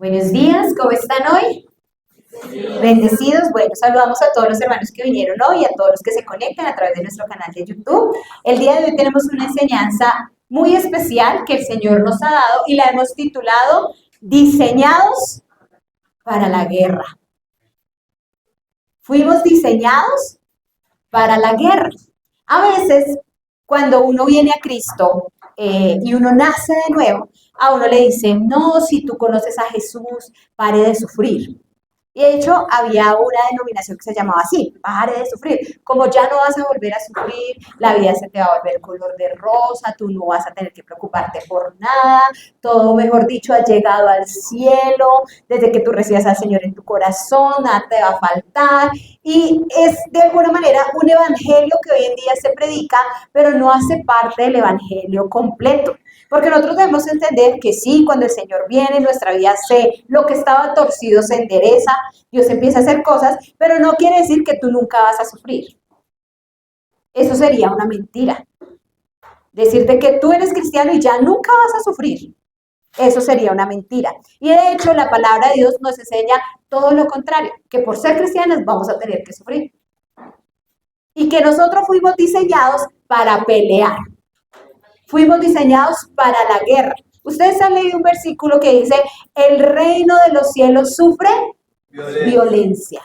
Buenos días, ¿cómo están hoy? Bendecidos. Bueno, saludamos a todos los hermanos que vinieron hoy y a todos los que se conectan a través de nuestro canal de YouTube. El día de hoy tenemos una enseñanza muy especial que el Señor nos ha dado y la hemos titulado Diseñados para la guerra. Fuimos diseñados para la guerra. A veces, cuando uno viene a Cristo y uno nace de nuevo, a uno le dicen, no, si tú conoces a Jesús, pare de sufrir. Y de hecho, había una denominación que se llamaba así, pare de sufrir. Como ya no vas a volver a sufrir, la vida se te va a volver color de rosa, tú no vas a tener que preocuparte por nada, todo, mejor dicho, ha llegado al cielo, desde que tú recibas al Señor en tu corazón, nada te va a faltar. Y es de alguna manera un evangelio que hoy en día se predica, pero no hace parte del evangelio completo. Porque nosotros debemos entender que sí, cuando el Señor viene, nuestra vida lo que estaba torcido se endereza, Dios empieza a hacer cosas, pero no quiere decir que tú nunca vas a sufrir. Eso sería una mentira. Decirte que tú eres cristiano y ya nunca vas a sufrir. Eso sería una mentira. Y de hecho la palabra de Dios nos enseña todo lo contrario, que por ser cristianos vamos a tener que sufrir. Y que nosotros fuimos diseñados para pelear. Fuimos diseñados para la guerra. Ustedes han leído un versículo que dice, el reino de los cielos sufre violencia.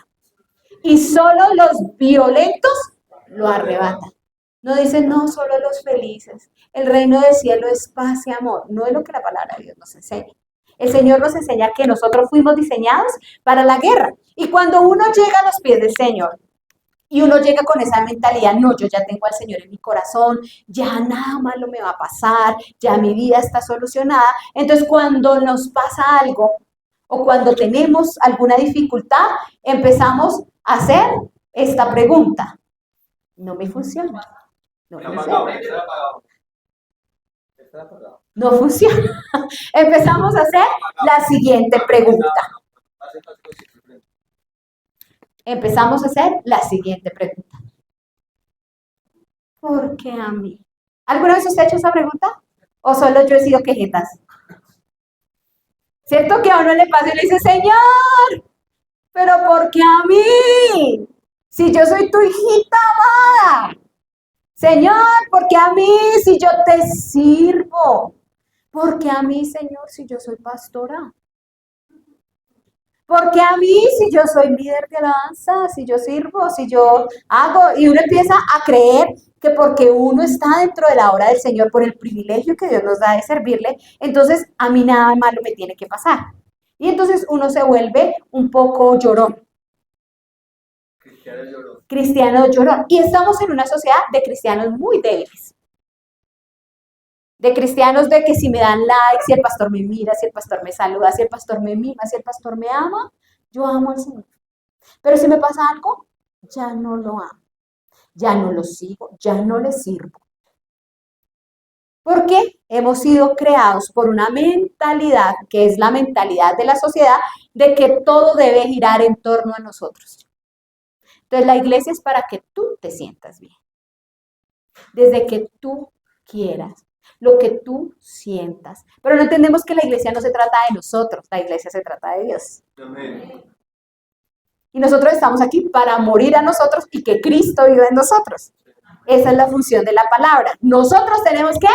Y solo los violentos lo arrebatan. No dicen, no, solo los felices. El reino del cielo es paz y amor. No es lo que la palabra de Dios nos enseña. El Señor nos enseña que nosotros fuimos diseñados para la guerra. Y cuando uno llega a los pies del Señor, y uno llega con esa mentalidad, no, yo ya tengo al Señor en mi corazón, ya nada malo me va a pasar, ya mi vida está solucionada. Entonces, cuando nos pasa algo o cuando tenemos alguna dificultad, empezamos a hacer esta pregunta. No me funciona. No funciona. No funciona. Empezamos a hacer la siguiente pregunta. Empezamos a hacer la siguiente pregunta. ¿Por qué a mí? ¿Alguna vez usted ha hecho esa pregunta? ¿O solo yo he sido quejetas? ¿Cierto que a uno le pasa y le dice, Señor, pero ¿por qué a mí? Si yo soy tu hijita amada. Señor, ¿por qué a mí si yo te sirvo? ¿Por qué a mí, Señor, si yo soy pastora? Porque a mí, si yo soy líder de alabanza, si yo sirvo, si yo hago, y uno empieza a creer que porque uno está dentro de la obra del Señor, por el privilegio que Dios nos da de servirle, entonces a mí nada malo me tiene que pasar. Y entonces uno se vuelve un poco llorón. Cristiano llorón. Y estamos en una sociedad de cristianos muy débiles. De cristianos de que si me dan like, si el pastor me mira, si el pastor me saluda, si el pastor me mima, si el pastor me ama, yo amo al Señor. Pero si me pasa algo, ya no lo amo, ya no lo sigo, ya no le sirvo. Porque hemos sido creados por una mentalidad, que es la mentalidad de la sociedad, de que todo debe girar en torno a nosotros. Entonces la iglesia es para que tú te sientas bien. Desde que tú quieras. Lo que tú sientas. Pero no entendemos que la iglesia no se trata de nosotros, la iglesia se trata de Dios. Amén. Y nosotros estamos aquí para morir a nosotros y que Cristo viva en nosotros. Esa es la función de la palabra. Nosotros tenemos que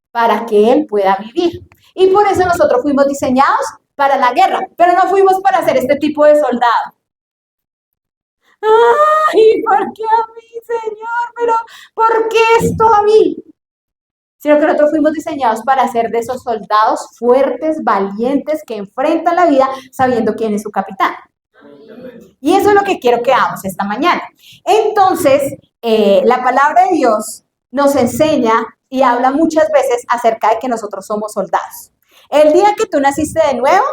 para que Él pueda vivir. Y por eso nosotros fuimos diseñados para la guerra, pero no fuimos para ser este tipo de soldado. ¡Ay, por qué a mí, Señor! Pero, ¿por qué esto a mí? Sino que nosotros fuimos diseñados para ser de esos soldados fuertes, valientes, que enfrentan la vida sabiendo quién es su capitán. Y eso es lo que quiero que hagamos esta mañana. Entonces, la palabra de Dios nos enseña y habla muchas veces acerca de que nosotros somos soldados. El día que tú naciste de nuevo,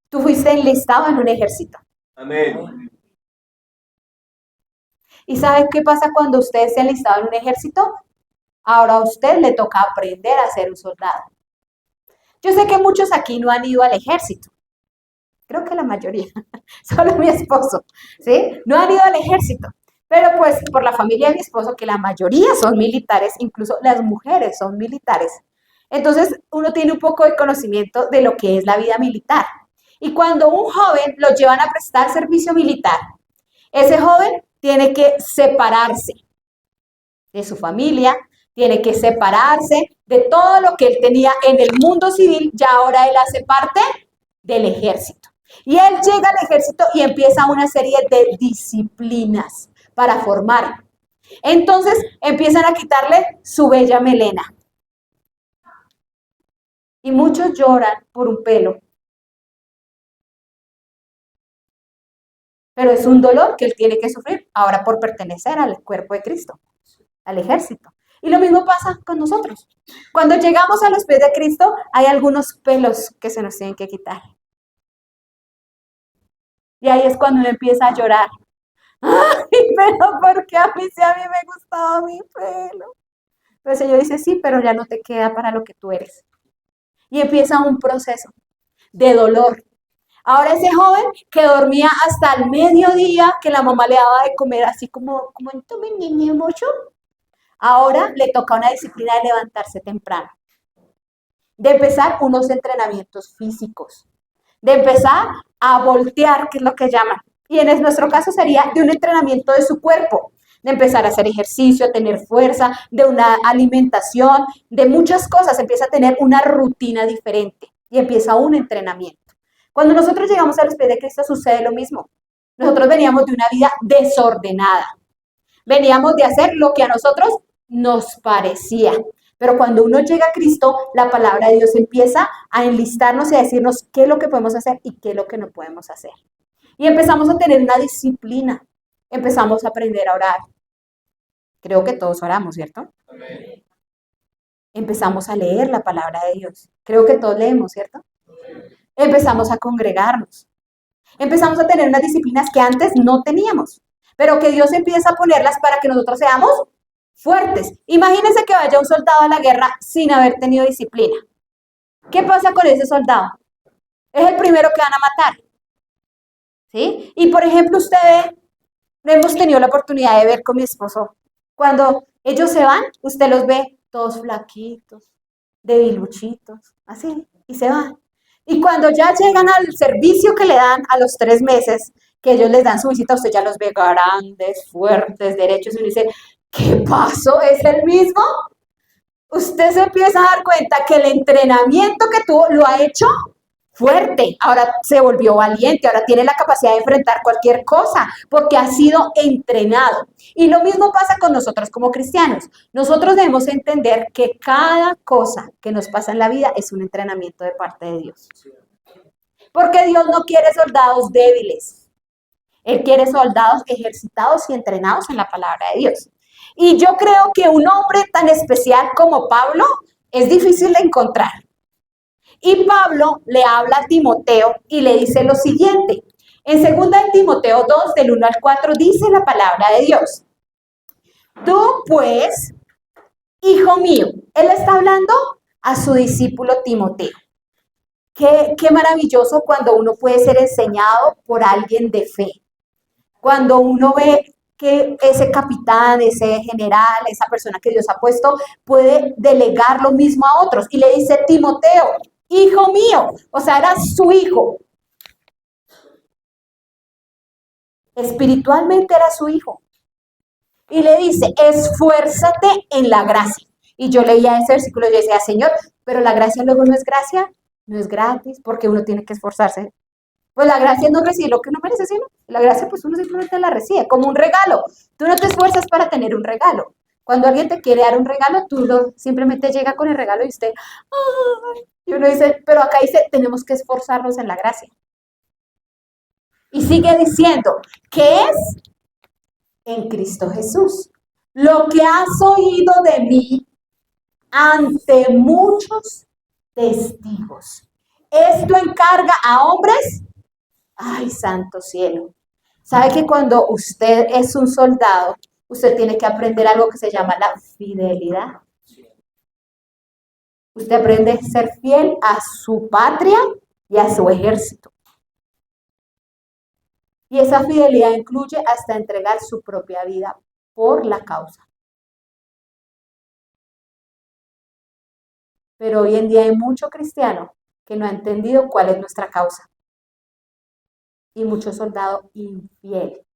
tú fuiste enlistado en un ejército. Amén. ¿Y sabe qué pasa cuando usted se ha enlistado en un ejército? Ahora a usted le toca aprender a ser un soldado. Yo sé que muchos aquí no han ido al ejército. Creo que la mayoría, solo mi esposo, ¿sí? No han ido al ejército. Pero pues por la familia de mi esposo, que la mayoría son militares, incluso las mujeres son militares, Entonces, uno tiene un poco de conocimiento de lo que es la vida militar. Y cuando un joven lo llevan a prestar servicio militar, ese joven tiene que separarse de su familia, tiene que separarse de todo lo que él tenía en el mundo civil, ya ahora él hace parte del ejército. Y él llega al ejército y empieza una serie de disciplinas para formar. Entonces empiezan a quitarle su bella melena. Y muchos lloran por un pelo. Pero es un dolor que él tiene que sufrir ahora por pertenecer al cuerpo de Cristo, al ejército. Y lo mismo pasa con nosotros. Cuando llegamos a los pies de Cristo, hay algunos pelos que se nos tienen que quitar. Y ahí es cuando uno empieza a llorar. Ay, pero ¿por qué a mí sí a mí me gustaba mi pelo? Pero el Señor dice, sí, pero ya no te queda para lo que tú eres. Y empieza un proceso de dolor. Ahora ese joven que dormía hasta el mediodía, que la mamá le daba de comer así como en tu niño mucho, ahora le toca una disciplina de levantarse temprano, de empezar unos entrenamientos físicos, de empezar a voltear, que es lo que llaman. Y en nuestro caso sería de un entrenamiento de su cuerpo, de empezar a hacer ejercicio, a tener fuerza, de una alimentación, de muchas cosas. Empieza a tener una rutina diferente y empieza un entrenamiento. Cuando nosotros llegamos a los pies de Cristo sucede lo mismo. Nosotros veníamos de una vida desordenada. Veníamos de hacer lo que a nosotros nos parecía. Pero cuando uno llega a Cristo, la palabra de Dios empieza a enlistarnos y a decirnos qué es lo que podemos hacer y qué es lo que no podemos hacer. Y empezamos a tener una disciplina. Empezamos a aprender a orar. Creo que todos oramos, ¿cierto? Amén. Empezamos a leer la palabra de Dios. Creo que todos leemos, ¿cierto? Amén. Empezamos a congregarnos. Empezamos a tener unas disciplinas que antes no teníamos, pero que Dios empieza a ponerlas para que nosotros seamos fuertes. Imagínense que vaya un soldado a la guerra sin haber tenido disciplina. ¿Qué pasa con ese soldado? Es el primero que van a matar. ¿Sí? Y por ejemplo, ustedes, hemos tenido la oportunidad de ver con mi esposo, cuando ellos se van, usted los ve todos flaquitos, debiluchitos, así, y se van. Y cuando ya llegan al servicio que le dan a los 3 meses, que ellos les dan su visita, usted ya los ve grandes, fuertes, derechos, y uno dice, ¿qué pasó? ¿Es el mismo? Usted se empieza a dar cuenta que el entrenamiento que tuvo lo ha hecho fuerte, ahora se volvió valiente, ahora tiene la capacidad de enfrentar cualquier cosa, porque ha sido entrenado. Y lo mismo pasa con nosotros como cristianos. Nosotros debemos entender que cada cosa que nos pasa en la vida es un entrenamiento de parte de Dios. Porque Dios no quiere soldados débiles. Él quiere soldados ejercitados y entrenados en la palabra de Dios. Y yo creo que un hombre tan especial como Pablo es difícil de encontrar. Y Pablo le habla a Timoteo y le dice lo siguiente. En 2 Timoteo 2, del 1 al 4, dice la palabra de Dios. Tú, pues, hijo mío, él está hablando a su discípulo Timoteo. Qué maravilloso cuando uno puede ser enseñado por alguien de fe. Cuando uno ve que ese capitán, ese general, esa persona que Dios ha puesto, puede delegar lo mismo a otros. Y le dice, Timoteo, hijo mío, o sea, era su hijo. Espiritualmente era su hijo. Y le dice, esfuérzate en la gracia. Y yo leía ese versículo y yo decía, Señor, pero la gracia luego no es gracia, no es gratis, porque uno tiene que esforzarse. Pues la gracia no recibe lo que uno merece, sino la gracia pues uno simplemente la recibe, como un regalo. Tú no te esfuerzas para tener un regalo. Cuando alguien te quiere dar un regalo, simplemente llega con el regalo y usted, ¡ay! Y uno dice, pero acá dice, tenemos que esforzarnos en la gracia. Y sigue diciendo, ¿qué es? En Cristo Jesús. Lo que has oído de mí ante muchos testigos. Esto encarga a hombres. Ay, santo cielo. ¿Sabe que cuando usted es un soldado, usted tiene que aprender algo que se llama la fidelidad? Usted aprende a ser fiel a su patria y a su ejército. Y esa fidelidad incluye hasta entregar su propia vida por la causa. Pero hoy en día hay mucho cristiano que no ha entendido cuál es nuestra causa. Y mucho soldado infiel,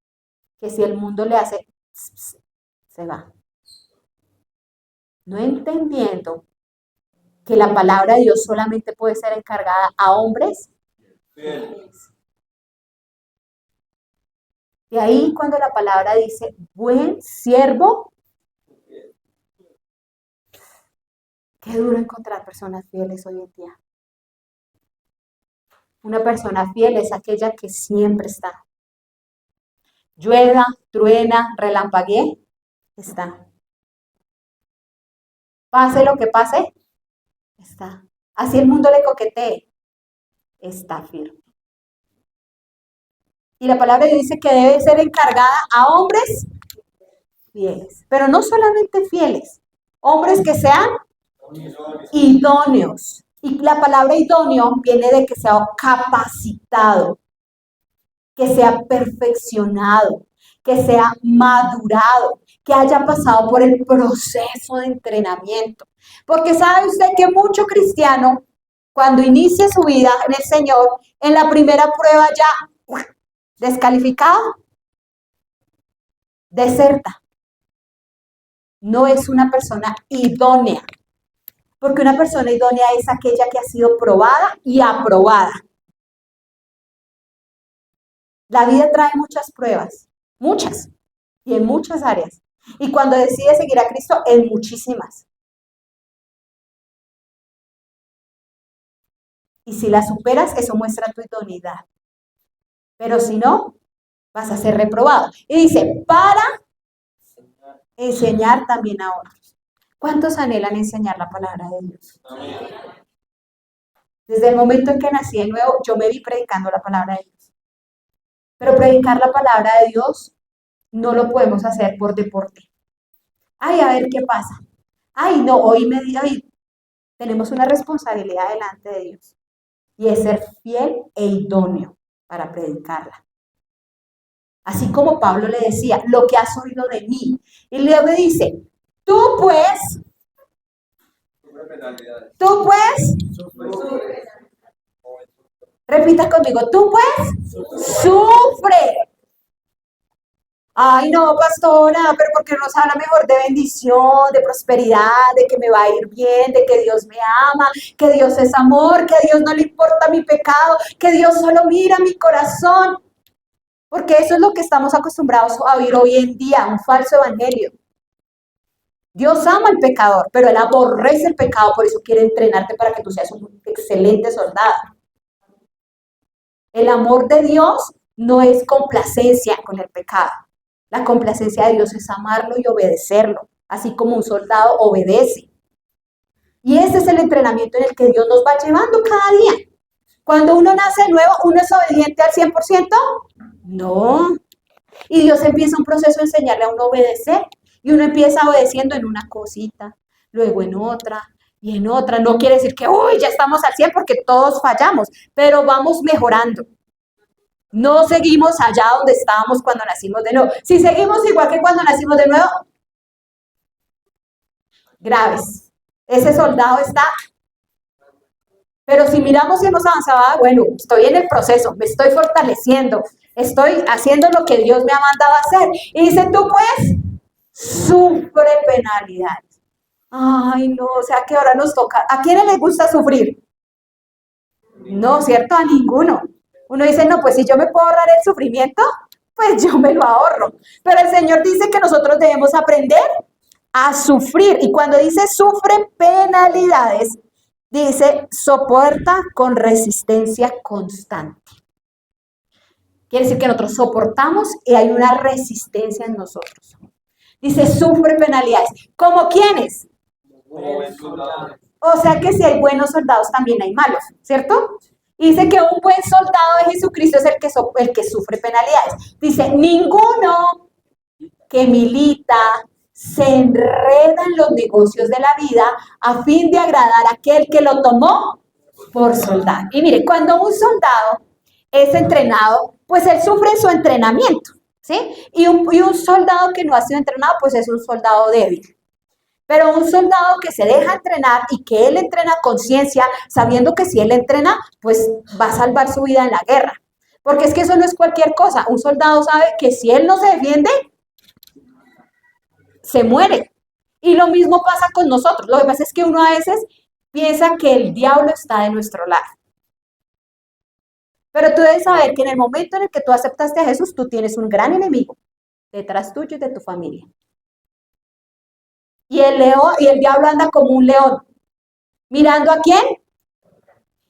que si el mundo le hace, se va. No entendiendo que la palabra de Dios solamente puede ser encargada a hombres fieles. De ahí cuando la palabra dice, buen siervo, qué duro encontrar personas fieles hoy en día. Una persona fiel es aquella que siempre está. Llueva, truena, relampaguee, está. Pase lo que pase, está. Así el mundo le coquetee, está firme. Y la palabra dice que debe ser encargada a hombres fieles, pero no solamente fieles, hombres que sean idóneos. Y la palabra idóneo viene de que sea capacitado, que sea perfeccionado, que sea madurado, que haya pasado por el proceso de entrenamiento. Porque sabe usted que mucho cristiano, cuando inicia su vida en el Señor, en la primera prueba ya descalificado, deserta. No es una persona idónea, porque una persona idónea es aquella que ha sido probada y aprobada. La vida trae muchas pruebas, muchas, y en muchas áreas. Y cuando decides seguir a Cristo, en muchísimas. Y si la superas, eso muestra tu idoneidad. Pero si no, vas a ser reprobado. Y dice, para enseñar también a otros. ¿Cuántos anhelan enseñar la palabra de Dios? Desde el momento en que nací de nuevo, yo me vi predicando la palabra de Dios. Pero predicar la palabra de Dios no lo podemos hacer por deporte. Ay, a ver qué pasa. Ay, no, hoy tenemos una responsabilidad delante de Dios. Y es ser fiel e idóneo para predicarla. Así como Pablo le decía, lo que has oído de mí. Y luego dice, tú pues, repita conmigo, tú pues, sufre. Ay, no, pastora, pero porque nos habla mejor de bendición, de prosperidad, de que me va a ir bien, de que Dios me ama, que Dios es amor, que a Dios no le importa mi pecado, que Dios solo mira mi corazón. Porque eso es lo que estamos acostumbrados a oír hoy en día, un falso evangelio. Dios ama al pecador, pero Él aborrece el pecado, por eso quiere entrenarte para que tú seas un excelente soldado. El amor de Dios no es complacencia con el pecado. La complacencia de Dios es amarlo y obedecerlo, así como un soldado obedece. Y ese es el entrenamiento en el que Dios nos va llevando cada día. Cuando uno nace de nuevo, ¿uno es obediente al 100%? No. Y Dios empieza un proceso de enseñarle a uno a obedecer. Y uno empieza obedeciendo en una cosita, luego en otra y en otra. No quiere decir que, uy, ya estamos al 100 porque todos fallamos, pero vamos mejorando. No seguimos allá donde estábamos cuando nacimos de nuevo. Si seguimos igual que cuando nacimos de nuevo, graves. Ese soldado está. Pero si miramos y hemos avanzado, bueno, estoy en el proceso, me estoy fortaleciendo, estoy haciendo lo que Dios me ha mandado a hacer. Y dice, tú pues, sufre penalidades. Ay, no, o sea que ahora nos toca. ¿A quiénes les gusta sufrir? No, ¿cierto? A ninguno. Uno dice, no, pues si yo me puedo ahorrar el sufrimiento, pues yo me lo ahorro. Pero el Señor dice que nosotros debemos aprender a sufrir. Y cuando dice sufre penalidades, dice soporta con resistencia constante. Quiere decir que nosotros soportamos y hay una resistencia en nosotros. Dice sufre penalidades. ¿Como quiénes? O sea que si hay buenos soldados también hay malos, ¿cierto? Dice que un buen soldado de Jesucristo es el que sufre penalidades. Dice, ninguno que milita se enreda en los negocios de la vida a fin de agradar a aquel que lo tomó por soldado. Y mire, cuando un soldado es entrenado, pues él sufre en su entrenamiento, ¿sí? Y un soldado que no ha sido entrenado, pues es un soldado débil. Pero un soldado que se deja entrenar y que él entrena a conciencia, sabiendo que si él entrena, pues va a salvar su vida en la guerra. Porque es que eso no es cualquier cosa. Un soldado sabe que si él no se defiende, se muere. Y lo mismo pasa con nosotros. Lo que pasa es que uno a veces piensa que el diablo está de nuestro lado. Pero tú debes saber que en el momento en el que tú aceptaste a Jesús, tú tienes un gran enemigo detrás tuyo y de tu familia. Y el león y el diablo anda como un león, mirando a quién,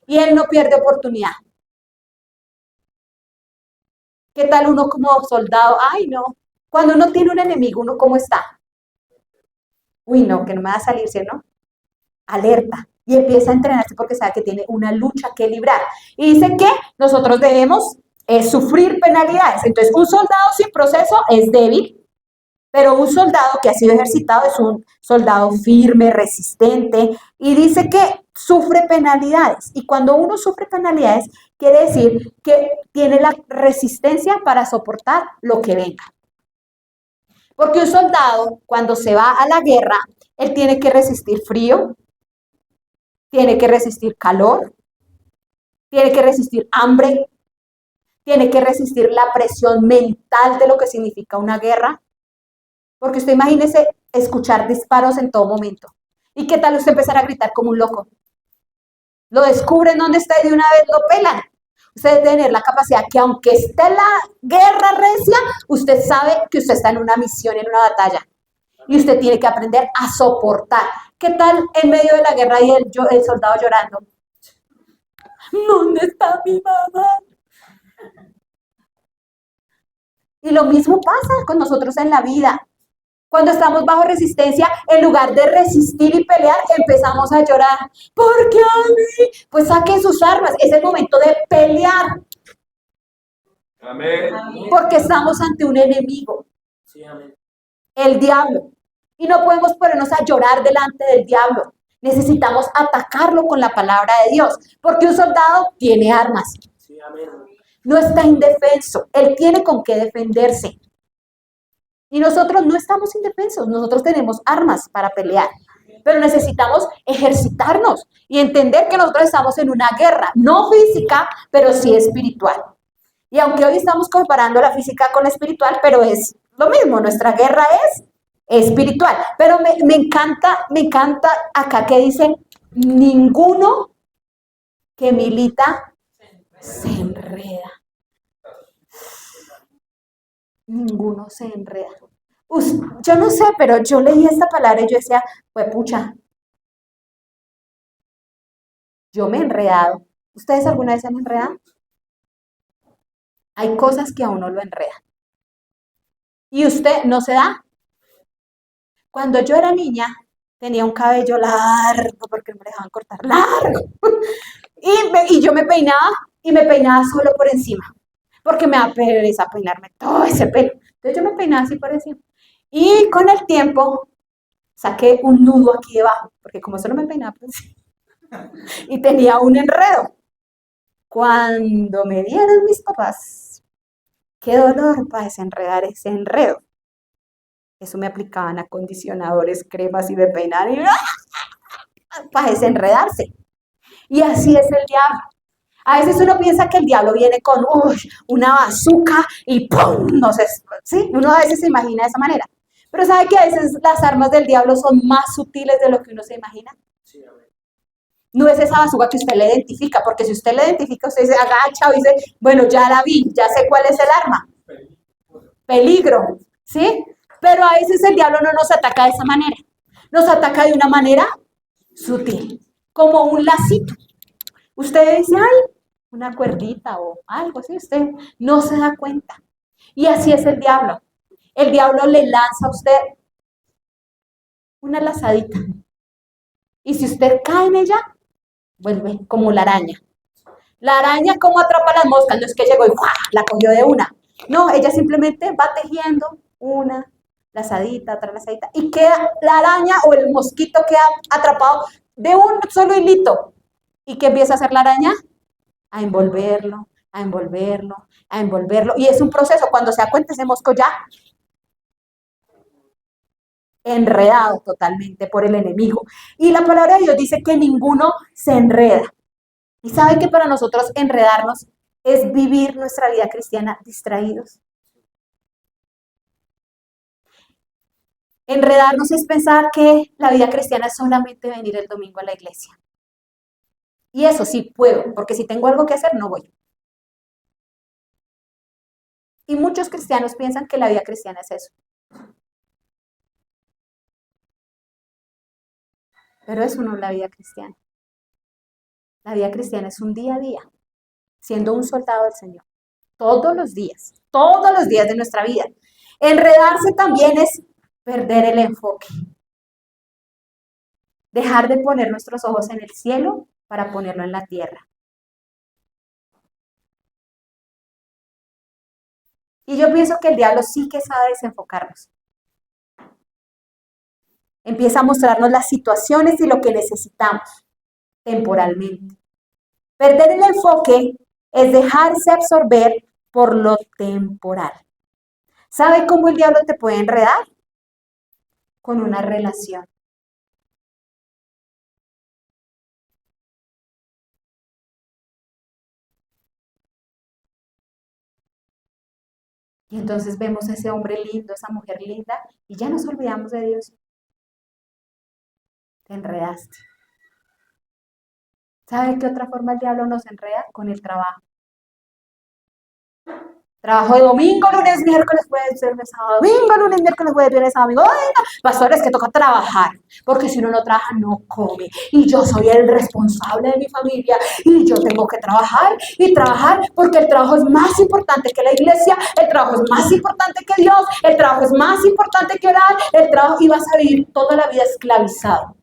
y él no pierde oportunidad. ¿Qué tal uno como soldado? Ay, no. Cuando uno tiene un enemigo, ¿uno cómo está? Uy, no, que no me va a salirse, ¿no? Alerta. Y empieza a entrenarse porque sabe que tiene una lucha que librar. Y dice que nosotros debemos sufrir penalidades. Entonces, un soldado sin proceso es débil, pero un soldado que ha sido ejercitado es un soldado firme, resistente, y dice que sufre penalidades. Y cuando uno sufre penalidades, quiere decir que tiene la resistencia para soportar lo que venga. Porque un soldado, cuando se va a la guerra, él tiene que resistir frío, tiene que resistir calor, tiene que resistir hambre, tiene que resistir la presión mental de lo que significa una guerra. Porque usted imagínese escuchar disparos en todo momento. ¿Y qué tal usted empezar a gritar como un loco? Lo descubren dónde está y de una vez lo pelan. Usted debe tener la capacidad que aunque esté la guerra recia, usted sabe que usted está en una misión, en una batalla. Y usted tiene que aprender a soportar. ¿Qué tal en medio de la guerra y el soldado llorando? ¿Dónde está mi mamá? Y lo mismo pasa con nosotros en la vida. Cuando estamos bajo resistencia, en lugar de resistir y pelear, empezamos a llorar. ¿Por qué a mí? Pues saquen sus armas. Es el momento de pelear. Amén. Porque estamos ante un enemigo. Sí, amén. El diablo. Y no podemos ponernos a llorar delante del diablo. Necesitamos atacarlo con la palabra de Dios. Porque un soldado tiene armas. Sí, amén. No está indefenso. Él tiene con qué defenderse. Y nosotros no estamos indefensos, nosotros tenemos armas para pelear, pero necesitamos ejercitarnos y entender que nosotros estamos en una guerra, no física, pero sí espiritual. Y aunque hoy estamos comparando la física con la espiritual, pero es lo mismo, nuestra guerra es espiritual. Pero me encanta acá que dice, ninguno que milita se enreda. Ninguno se enreda. Yo no sé, pero yo leí esta palabra y yo decía, pues pucha, yo me he enredado. ¿Ustedes alguna vez se han enredado? Hay cosas que a uno lo enredan. ¿Y usted no se da? Cuando yo era niña, tenía un cabello largo, porque no me dejaban cortar largo. Y yo me peinaba, y me peinaba solo por encima, porque me da pereza peinarme todo ese pelo. Entonces yo me peinaba así por encima. Y con el tiempo saqué un nudo aquí debajo, porque como solo me peinaba por encima, y tenía un enredo. Cuando me dieron mis papás, qué dolor para desenredar ese enredo. Eso me aplicaban acondicionadores, cremas y me peinaban y para desenredarse. Y así es el diablo. A veces uno piensa que el diablo viene con una bazooka y ¡pum! No sé, ¿sí? Uno a veces se imagina de esa manera. Pero ¿sabe que a veces las armas del diablo son más sutiles de lo que uno se imagina? Sí, no es esa bazooka que usted le identifica, porque si usted le identifica, usted se agacha o dice, bueno, ya la vi, ya sé cuál es el arma. Peligro, ¿sí? Pero a veces el diablo no nos ataca de esa manera. Nos ataca de una manera sutil, como un lacito. Usted dice, ay, una cuerdita o algo así, usted no se da cuenta. Y así es el diablo. El diablo le lanza a usted una lazadita. Y si usted cae en ella, vuelve como la araña. La araña, ¿cómo atrapa las moscas? No es que llegó y ¡guau! La cogió de una. No, ella simplemente va tejiendo una lazadita, otra lazadita, y queda la araña o el mosquito queda atrapado de un solo hilito. ¿Y qué empieza a hacer la araña? A envolverlo, a envolverlo, a envolverlo. Y es un proceso. Cuando se da cuenta ese mosco ya enredado totalmente por el enemigo. Y la palabra de Dios dice que ninguno se enreda. Y sabe que para nosotros enredarnos es vivir nuestra vida cristiana distraídos. Enredarnos es pensar que la vida cristiana es solamente venir el domingo a la iglesia. Y eso sí puedo, porque si tengo algo que hacer, no voy. Y muchos cristianos piensan que la vida cristiana es eso. Pero eso no es la vida cristiana. La vida cristiana es un día a día, siendo un soldado del Señor. Todos los días de nuestra vida. Enredarse también es perder el enfoque. Dejar de poner nuestros ojos en el cielo para ponerlo en la tierra. Y yo pienso que el diablo sí que sabe desenfocarnos. Empieza a mostrarnos las situaciones y lo que necesitamos temporalmente. Perder el enfoque es dejarse absorber por lo temporal. ¿Sabe cómo el diablo te puede enredar? Con una relación. Y entonces vemos a ese hombre lindo, esa mujer linda, y ya nos olvidamos de Dios. Te enredaste. ¿Sabe qué otra forma el diablo nos enreda? Con el trabajo. Trabajo de domingo, lunes, miércoles, jueves, viernes, sábado, domingo, lunes, miércoles, jueves, viernes, sábado, domingo. Oiga, pastores, que toca trabajar, porque si uno no trabaja, no come. Y yo soy el responsable de mi familia, y yo tengo que trabajar y trabajar, porque el trabajo es más importante que la iglesia, el trabajo es más importante que Dios, el trabajo es más importante que orar, el trabajo, y vas a vivir toda la vida esclavizado,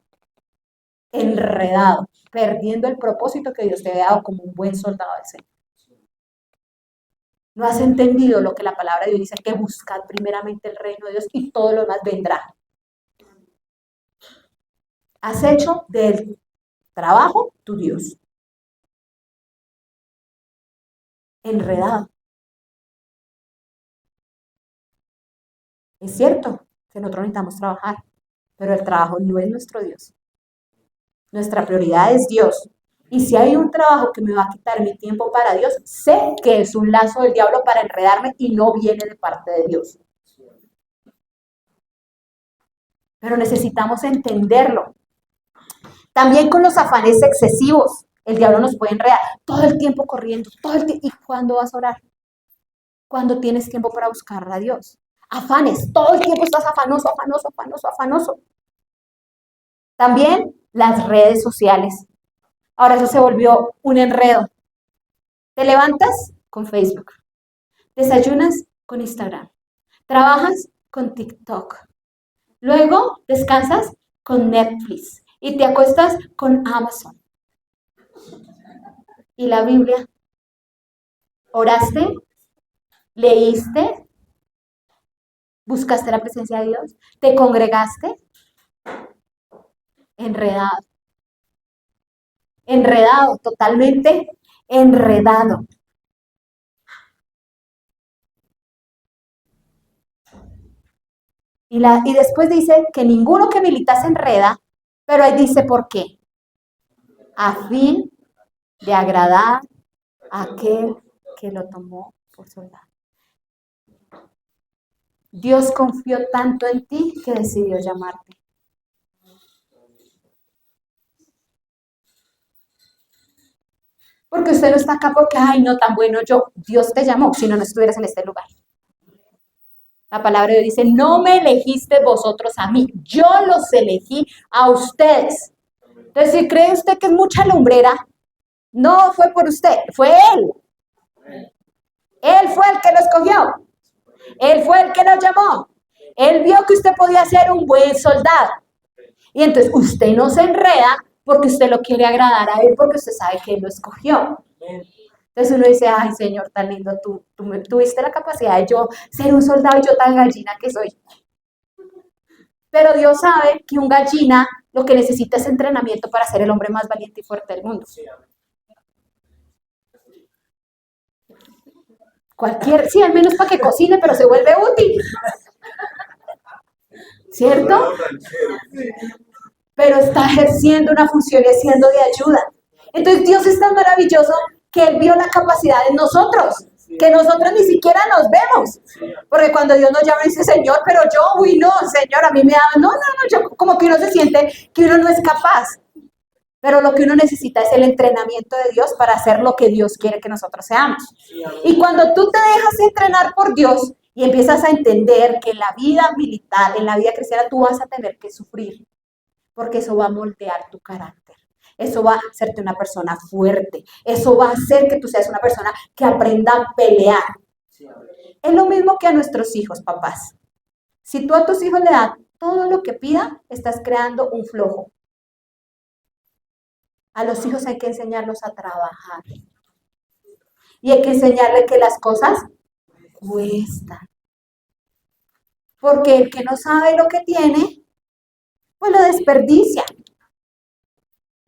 enredado, perdiendo el propósito que Dios te había dado como un buen soldado del Señor. No has entendido lo que la palabra de Dios dice, que buscad primeramente el reino de Dios y todo lo demás vendrá. Has hecho del trabajo tu Dios. Enredado. Es cierto que nosotros necesitamos trabajar, pero el trabajo no es nuestro Dios. Nuestra prioridad es Dios. Y si hay un trabajo que me va a quitar mi tiempo para Dios, sé que es un lazo del diablo para enredarme y no viene de parte de Dios. Pero necesitamos entenderlo. También con los afanes excesivos, el diablo nos puede enredar todo el tiempo corriendo, todo el tiempo. ¿Y cuándo vas a orar? ¿Cuándo tienes tiempo para buscar a Dios? Afanes, todo el tiempo estás afanoso, afanoso, afanoso, afanoso. También las redes sociales. Ahora eso se volvió un enredo. Te levantas con Facebook, desayunas con Instagram, trabajas con TikTok, luego descansas con Netflix y te acuestas con Amazon. ¿Y la Biblia? ¿Oraste? ¿Leíste? ¿Buscaste la presencia de Dios? ¿Te congregaste? Enredado. Enredado, totalmente enredado. Y después dice que ninguno que milita se enreda, pero ahí dice por qué. A fin de agradar a aquel que lo tomó por soldado. Dios confió tanto en ti que decidió llamarte. Porque usted no está acá porque, ay, no, tan bueno yo. Dios te llamó, si no, no estuvieras en este lugar. La palabra de Dios dice, no me elegiste vosotros a mí, yo los elegí a ustedes. Entonces, si cree usted que es mucha lumbrera, no fue por usted, fue Él. Él fue el que lo escogió. Él fue el que lo llamó. Él vio que usted podía ser un buen soldado. Y entonces usted no se enreda porque usted lo quiere agradar a Él, porque usted sabe que Él lo escogió. Entonces uno dice, ay Señor, tan lindo, tú tuviste la capacidad de yo ser un soldado y yo tan gallina que soy. Pero Dios sabe que un gallina lo que necesita es entrenamiento para ser el hombre más valiente y fuerte del mundo. Sí, al menos para que cocine, pero se vuelve útil. ¿cierto? Pero está ejerciendo una función y siendo de ayuda. Entonces Dios es tan maravilloso que Él vio la capacidad en nosotros, que nosotros ni siquiera nos vemos. Porque cuando Dios nos llama y dice, Señor, pero yo, uy, no, Señor, a mí me da, no, yo como que uno se siente que uno no es capaz. Pero lo que uno necesita es el entrenamiento de Dios para hacer lo que Dios quiere que nosotros seamos. Y cuando tú te dejas entrenar por Dios y empiezas a entender que en la vida militar, en la vida cristiana, tú vas a tener que sufrir, porque eso va a moldear tu carácter. Eso va a hacerte una persona fuerte. Eso va a hacer que tú seas una persona que aprenda a pelear. Es lo mismo que a nuestros hijos, papás. Si tú a tus hijos le das todo lo que pida, estás creando un flojo. A los hijos hay que enseñarlos a trabajar. Y hay que enseñarles que las cosas cuestan. Porque el que no sabe lo que tiene, pues lo desperdicia.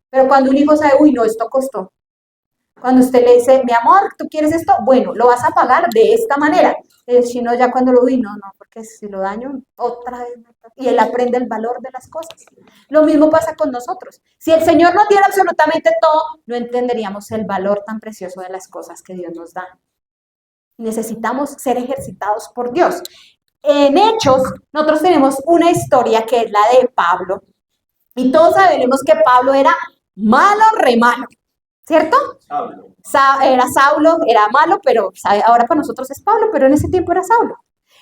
Pero cuando un hijo sabe, uy, no, esto costó. Cuando usted le dice, mi amor, ¿tú quieres esto? Bueno, lo vas a pagar de esta manera. El chino ya cuando lo, uy, no, porque si lo daño, otra vez. Y él aprende el valor de las cosas. Lo mismo pasa con nosotros. Si el Señor nos diera absolutamente todo, no entenderíamos el valor tan precioso de las cosas que Dios nos da. Necesitamos ser ejercitados por Dios. En Hechos, nosotros tenemos una historia que es la de Pablo. Y todos sabemos que Pablo era malo, re malo. ¿Cierto? Era Saulo, era malo, pero ahora para nosotros es Pablo, pero en ese tiempo era Saulo.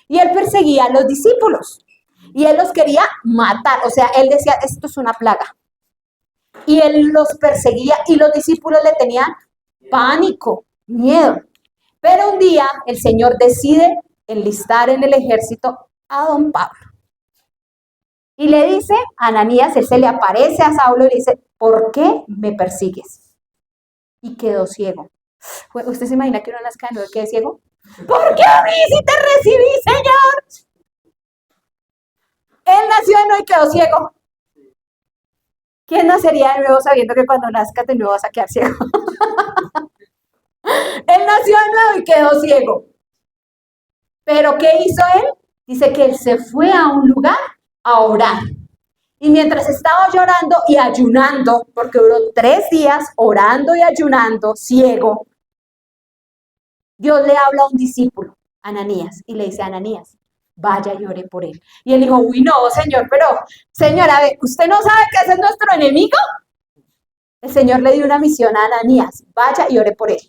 Y él perseguía a los discípulos. Y él los quería matar. O sea, él decía, esto es una plaga. Y él los perseguía y los discípulos le tenían pánico, miedo. Pero un día el Señor decide enlistar en el ejército a don Pablo. Y le dice a Ananías, él se le aparece a Saulo y le dice, ¿por qué me persigues? Y quedó ciego. ¿Usted se imagina que uno nazca de nuevo y quede ciego? ¿Por qué a mí si te recibí, Señor? Él nació de nuevo y quedó ciego. ¿Quién nacería de nuevo sabiendo que cuando nazcas de nuevo vas a quedar ciego? Él nació de nuevo y quedó ciego. ¿Pero qué hizo él? Dice que él se fue a un lugar a orar. Y mientras estaba llorando y ayunando, porque duró 3 días orando y ayunando, ciego, Dios le habla a un discípulo, Ananías, y le dice a Ananías, vaya y ore por él. Y él dijo, uy, no, Señor, pero, señora, ¿usted no sabe que ese es nuestro enemigo? El Señor le dio una misión a Ananías, vaya y ore por él.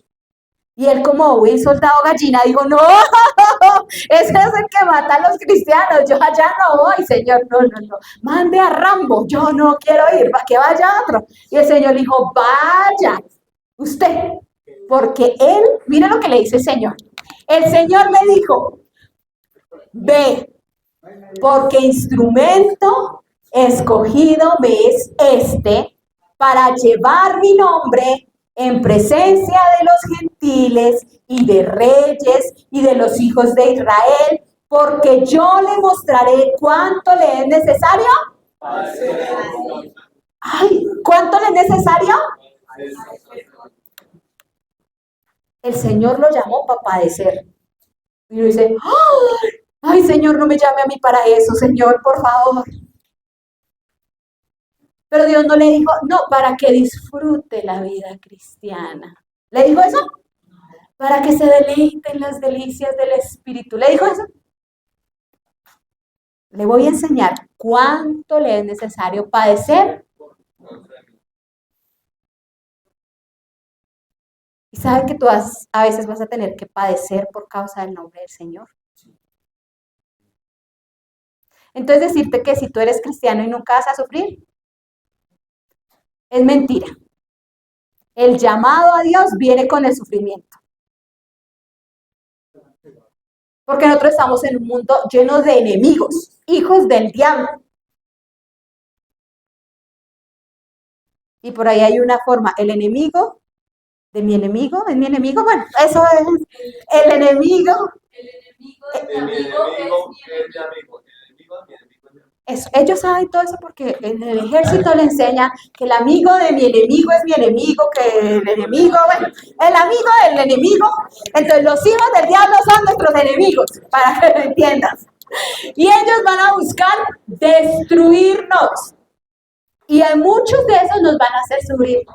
Y él como buen soldado gallina dijo, no, ese es el que mata a los cristianos, yo allá no voy, Señor, no, mande a Rambo, yo no quiero ir, que vaya otro. Y el Señor dijo, vaya, usted, porque él, mire lo que le dice el Señor le dijo, ve, porque instrumento escogido me es para llevar mi nombre en presencia de los gentiles y de reyes y de los hijos de Israel, porque yo le mostraré cuánto le es necesario. Ay, ¿cuánto le es necesario? El Señor lo llamó para padecer. Y uno dice, ay, Señor, no me llame a mí para eso, Señor, por favor. Pero Dios no le dijo, no, para que disfrute la vida cristiana. ¿Le dijo eso? Para que se deleite en las delicias del Espíritu. ¿Le dijo eso? Le voy a enseñar cuánto le es necesario padecer. Y sabe que tú a veces vas a tener que padecer por causa del nombre del Señor. Entonces decirte que si tú eres cristiano y nunca vas a sufrir, es mentira. El llamado a Dios viene con el sufrimiento. Porque nosotros estamos en un mundo lleno de enemigos, hijos del diablo. Y por ahí hay una forma, el enemigo de mi enemigo, es mi enemigo, bueno, eso es el enemigo. El enemigo es mi amigo. Eso, ellos saben todo eso porque en el ejército le enseñan que el amigo de mi enemigo es mi enemigo, que el enemigo, bueno, el amigo del enemigo. Entonces los hijos del diablo son nuestros enemigos, para que lo entiendas. Y ellos van a buscar destruirnos. Y a muchos de esos nos van a hacer sufrir.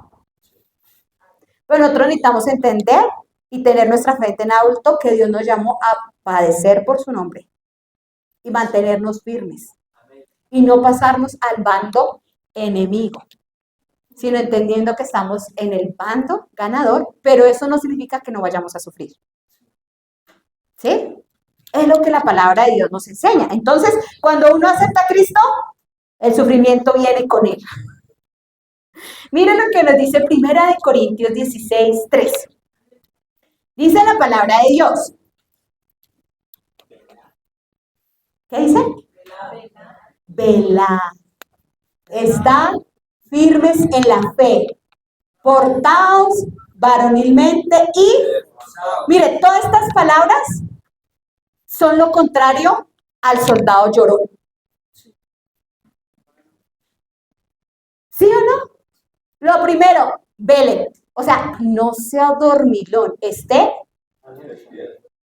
Pero nosotros necesitamos entender y tener nuestra frente en alto que Dios nos llamó a padecer por su nombre y mantenernos firmes y no pasarnos al bando enemigo, sino entendiendo que estamos en el bando ganador, pero eso no significa que no vayamos a sufrir. ¿Sí? Es lo que la palabra de Dios nos enseña. Entonces, cuando uno acepta a Cristo, el sufrimiento viene con él. Miren lo que nos dice 1 Corintios 16:3. Dice la palabra de Dios. ¿Qué dice? Velad. Estad firmes en la fe. Portaos varonilmente y... Mire, todas estas palabras son lo contrario al soldado llorón. ¿Sí o no? Lo primero, velen. O sea, no sea dormilón, esté.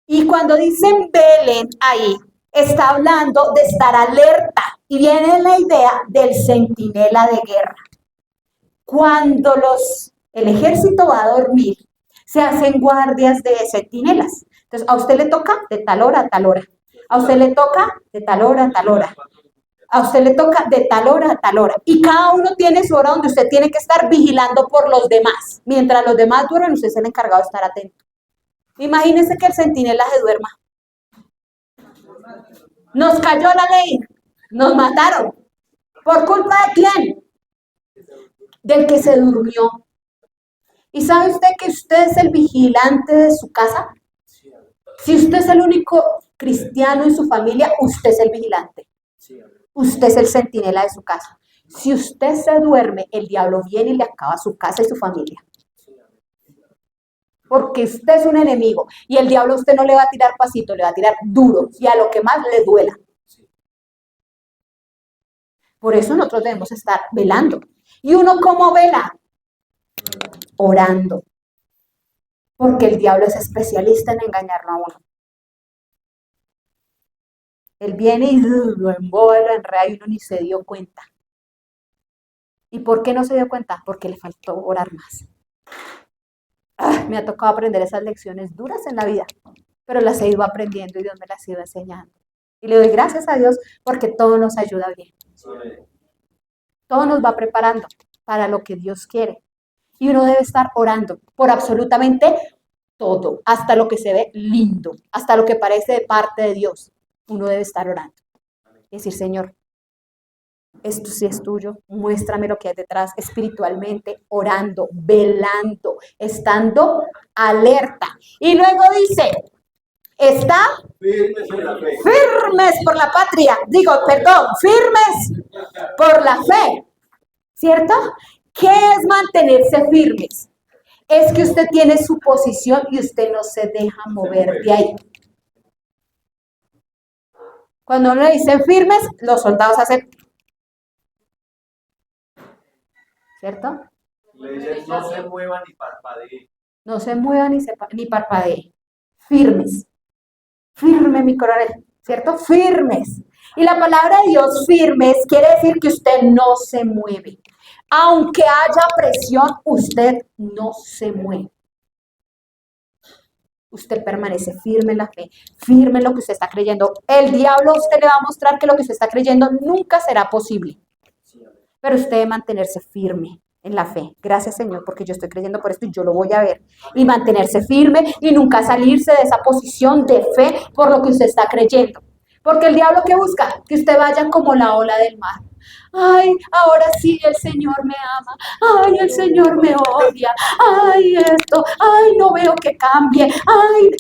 Y cuando dicen velen ahí, está hablando de estar alerta. Y viene la idea del centinela de guerra. Cuando el ejército va a dormir, se hacen guardias de centinelas. Entonces, a usted le toca de tal hora a tal hora. A usted le toca de tal hora a tal hora. A usted le toca de tal hora a tal hora. Y cada uno tiene su hora donde usted tiene que estar vigilando por los demás. Mientras los demás duermen, usted es el encargado de estar atento. Imagínense que el centinela se duerma. Nos cayó la ley. Nos mataron. ¿Por culpa de quién? Del que se durmió. ¿Y sabe usted que usted es el vigilante de su casa? Si usted es el único cristiano en su familia, usted es el vigilante. Usted es el centinela de su casa. Si usted se duerme, el diablo viene y le acaba su casa y su familia. Porque usted es un enemigo y el diablo a usted no le va a tirar pasito, le va a tirar duro y a lo que más le duela. Por eso nosotros debemos estar velando. ¿Y uno cómo vela? Orando. Porque el diablo es especialista en engañarlo a uno. Él viene y lo emboba, lo enreda y uno ni se dio cuenta. ¿Y por qué no se dio cuenta? Porque le faltó orar más. Me ha tocado aprender esas lecciones duras en la vida, pero las he ido aprendiendo y Dios me las ha ido enseñando. Y le doy gracias a Dios porque todo nos ayuda bien. Todo nos va preparando para lo que Dios quiere. Y uno debe estar orando por absolutamente todo, hasta lo que se ve lindo, hasta lo que parece de parte de Dios. Uno debe estar orando. Es decir, Señor, esto sí es tuyo, muéstrame lo que hay detrás espiritualmente, orando, velando, estando alerta. Y luego dice, está firmes por la patria, firmes por la fe, ¿cierto? ¿Qué es mantenerse firmes? Es que usted tiene su posición y usted no se deja mover de ahí. Cuando uno le dice firmes, los soldados hacen... ¿Cierto? Le dicen no se mueva ni parpadee. No se mueva ni parpadee. Firmes. Firme mi coronel, ¿cierto? Firmes. Y la palabra de Dios firmes quiere decir que usted no se mueve. Aunque haya presión, usted no se mueve. Usted permanece firme en la fe, firme en lo que usted está creyendo. El diablo a usted le va a mostrar que lo que usted está creyendo nunca será posible. Pero usted debe mantenerse firme en la fe. Gracias, Señor, porque yo estoy creyendo por esto y yo lo voy a ver. Y mantenerse firme y nunca salirse de esa posición de fe por lo que usted está creyendo. Porque el diablo, ¿qué busca? Que usted vaya como la ola del mar. Ay, ahora sí el Señor me ama. Ay, el Señor me odia. Ay, esto. Ay, no veo que cambie. Ay,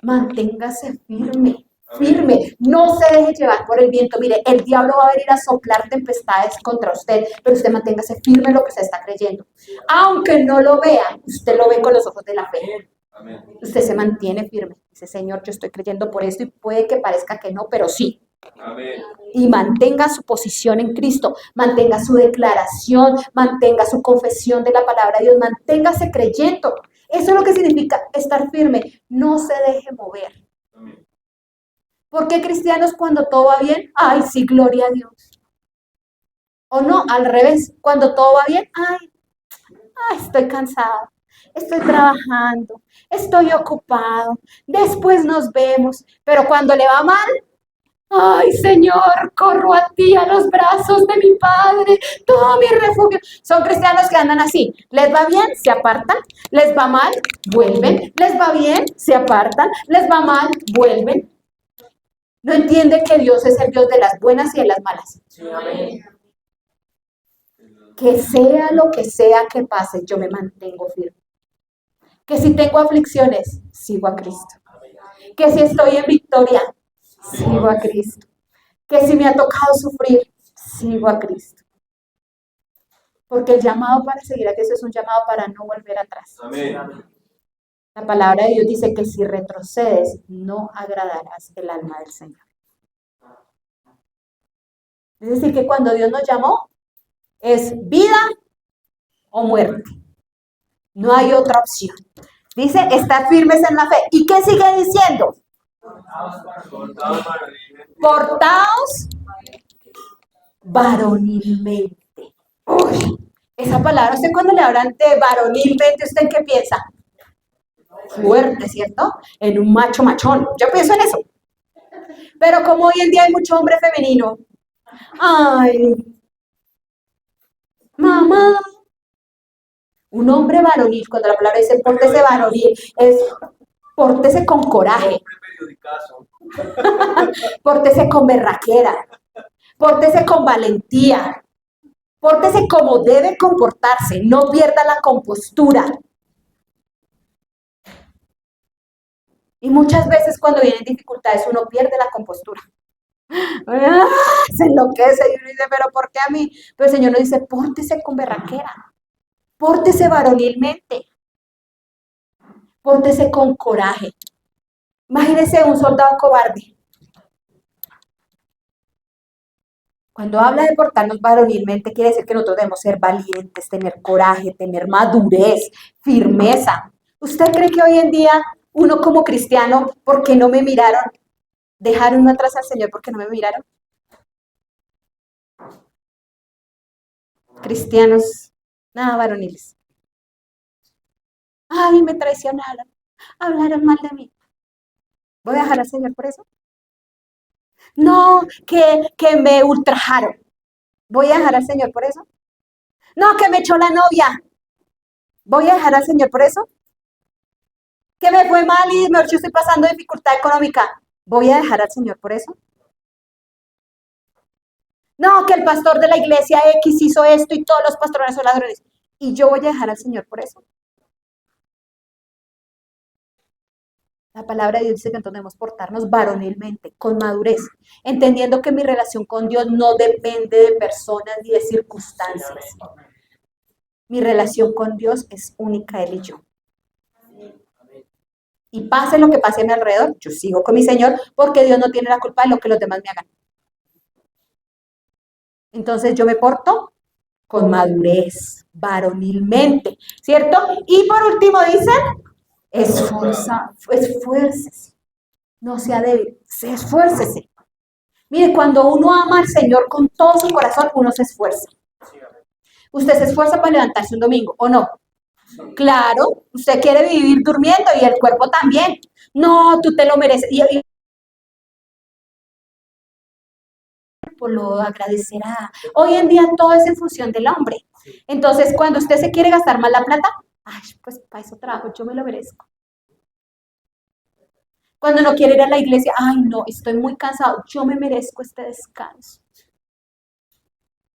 manténgase firme. Firme, no se deje llevar por el viento. Mire, el diablo va a venir a soplar tempestades contra usted, pero usted manténgase firme en lo que usted está creyendo. Aunque no lo vea, usted lo ve con los ojos de la fe. Amén. Usted se mantiene firme. Dice, Señor, yo estoy creyendo por esto y puede que parezca que no, pero sí. Amén. Y mantenga su posición en Cristo, mantenga su declaración, mantenga su confesión de la palabra de Dios, manténgase creyendo. Eso es lo que significa estar firme. No se deje mover. Amén. ¿Por qué cristianos cuando todo va bien? Ay, sí, gloria a Dios. O no, al revés, cuando todo va bien, ay, estoy cansado, estoy trabajando, estoy ocupado, después nos vemos, pero cuando le va mal, ay, Señor, corro a ti, a los brazos de mi Padre, todo mi refugio. Son cristianos que andan así, les va bien, se apartan, les va mal, vuelven, les va bien, se apartan, les va mal, vuelven. No entiende que Dios es el Dios de las buenas y de las malas. Sí, amén. Que sea lo que sea que pase, yo me mantengo firme. Que si tengo aflicciones, sigo a Cristo. Que si estoy en victoria, sigo a Cristo. Que si me ha tocado sufrir, sigo a Cristo. Porque el llamado para seguir a Cristo es un llamado para no volver atrás. Amén. La palabra de Dios dice que si retrocedes, no agradarás el alma del Señor. Es decir, que cuando Dios nos llamó, es vida o muerte. No hay otra opción. Dice, estad firmes en la fe. ¿Y qué sigue diciendo? Portaos varonilmente. Uy, esa palabra, usted cuando le hablan de varonilmente, ¿usted en qué piensa? Fuerte, ¿cierto? En un macho machón. Yo pienso en eso. Pero como hoy en día hay mucho hombre femenino. Ay, mamá. Un hombre varonil, cuando la palabra dice pórtese varonil, es pórtese con coraje. Pórtese con berraquera. Pórtese con valentía. Pórtese como debe comportarse. No pierda la compostura. Y muchas veces cuando vienen dificultades uno pierde la compostura. Se enloquece y uno dice, pero ¿por qué a mí? Pero el Señor nos dice, pórtese con berraquera. Pórtese varonilmente. Pórtese con coraje. Imagínese un soldado cobarde. Cuando habla de portarnos varonilmente, quiere decir que nosotros debemos ser valientes, tener coraje, tener madurez, firmeza. ¿Usted cree que hoy en día uno como cristiano, ¿por qué no me miraron? ¿Dejaron atrás al Señor porque no me miraron? Cristianos, nada varoniles. Ay, me traicionaron, hablaron mal de mí. ¿Voy a dejar al Señor por eso? No, que me ultrajaron. ¿Voy a dejar al Señor por eso? No, que me echó la novia. ¿Voy a dejar al Señor por eso? Que me fue mal y yo estoy pasando dificultad económica. ¿Voy a dejar al Señor por eso? No, que el pastor de la iglesia X hizo esto y todos los pastores son ladrones. ¿Y yo voy a dejar al Señor por eso? La palabra de Dios dice que entonces debemos portarnos varonilmente, con madurez, entendiendo que mi relación con Dios no depende de personas ni de circunstancias. Mi relación con Dios es única, Él y yo. Y pase lo que pase a mi alrededor, yo sigo con mi Señor porque Dios no tiene la culpa de lo que los demás me hagan. Entonces yo me porto con madurez, varonilmente, ¿cierto? Y por último dicen, esfuércese, no sea débil, esfuércese. Mire, cuando uno ama al Señor con todo su corazón, uno se esfuerza. ¿Usted se esfuerza para levantarse un domingo o no? Claro, usted quiere vivir durmiendo y el cuerpo también. No, tú te lo mereces. Y el cuerpo lo agradecerá. Hoy en día todo es en función del hombre. Entonces, cuando usted se quiere gastar más la plata, ay, pues para eso trabajo, yo me lo merezco. Cuando no quiere ir a la iglesia, ay, no, estoy muy cansado, yo me merezco este descanso.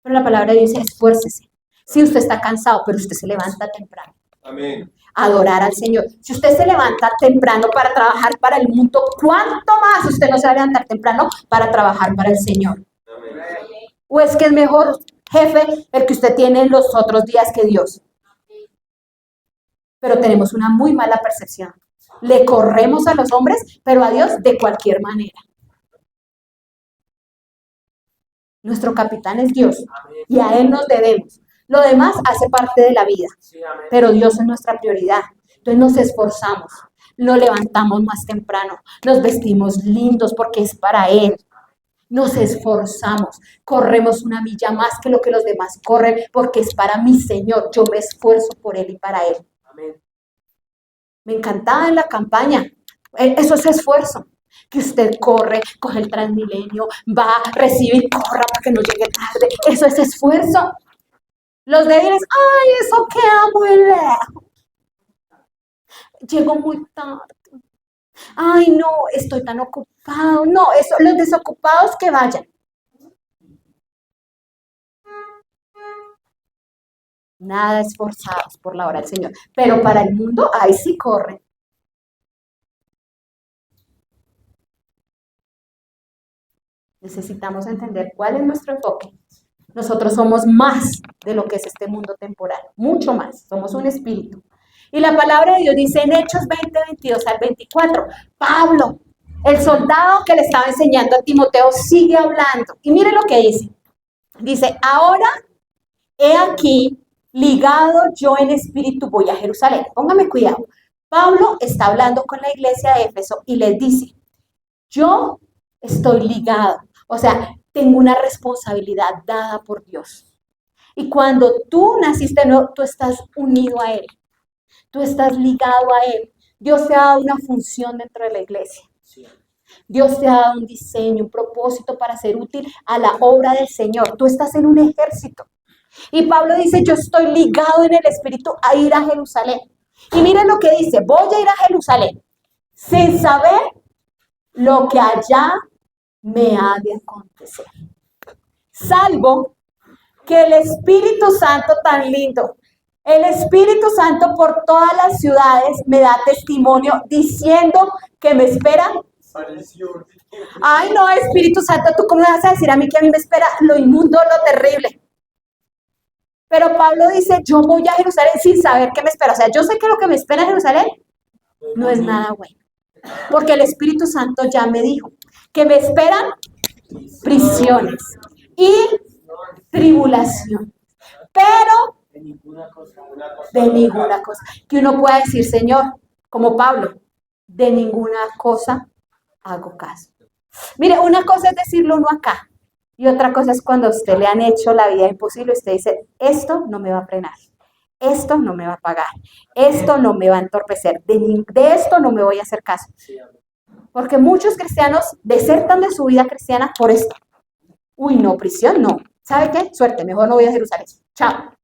Pero la palabra de Dios dice, esfuércese. Si usted está cansado, pero usted se levanta temprano. Amén. Adorar al Señor. Si usted se levanta temprano para trabajar para el mundo, ¿cuánto más usted no se va a levantar temprano para trabajar para el Señor? Amén. ¿O es que es mejor jefe el que usted tiene en los otros días que Dios? Pero tenemos una muy mala percepción. Le corremos a los hombres, pero a Dios de cualquier manera. Nuestro capitán es Dios y a Él nos debemos. Lo demás hace parte de la vida, pero Dios es nuestra prioridad. Entonces nos esforzamos, Lo levantamos más temprano, nos vestimos lindos porque es para Él. Nos esforzamos, corremos una milla más que lo que los demás corren porque es para mi Señor. Yo me esfuerzo por Él y para Él. Amén. Me encantaba en la campaña. Eso es esfuerzo. Que usted corre, coge el Transmilenio, va, recibe y corra para que no llegue tarde. Eso es esfuerzo. Los débiles, ay, eso queda muy lejos. Llego muy tarde. Ay, no, estoy tan ocupado. No, eso, los desocupados que vayan. Nada esforzados por la obra del Señor. Pero para el mundo, ahí sí corren. Necesitamos entender cuál es nuestro enfoque. Nosotros somos más de lo que es este mundo temporal, mucho más, somos un espíritu. Y la palabra de Dios dice en Hechos 20, 22 al 24, Pablo, el soldado que le estaba enseñando a Timoteo, sigue hablando. Y mire lo que dice. Dice, ahora he aquí, ligado yo en espíritu, voy a Jerusalén. Póngame cuidado. Pablo está hablando con la iglesia de Éfeso y les dice, yo estoy ligado, o sea, tengo una responsabilidad dada por Dios. Y cuando tú naciste, no, tú estás unido a Él, tú estás ligado a Él. Dios te ha dado una función dentro de la iglesia. Dios te ha dado un diseño, un propósito para ser útil a la obra del Señor. Tú estás en un ejército. Y Pablo dice, yo estoy ligado en el Espíritu a ir a Jerusalén. Y miren lo que dice, voy a ir a Jerusalén sin saber lo que allá me ha de acontecer. Salvo que el Espíritu Santo tan lindo, el Espíritu Santo por todas las ciudades me da testimonio diciendo que me espera. Ay, no, Espíritu Santo, ¿tú cómo me vas a decir a mí que a mí me espera lo inmundo, lo terrible? Pero Pablo dice, yo voy a Jerusalén sin saber qué me espera. O sea, yo sé que lo que me espera en Jerusalén no es nada bueno. Porque el Espíritu Santo ya me dijo que me esperan prisiones y tribulación. Pero de ninguna cosa. Que uno pueda decir, Señor, como Pablo, de ninguna cosa hago caso. Mire, una cosa es decirlo uno acá y otra cosa es cuando a usted le han hecho la vida imposible. Usted dice, esto no me va a frenar. Esto no me va a pagar, esto no me va a entorpecer, de esto no me voy a hacer caso. Porque muchos cristianos desertan de su vida cristiana por esto. Uy, no, prisión, no. ¿Sabe qué? Suerte, mejor no voy a Jerusalén. Chao.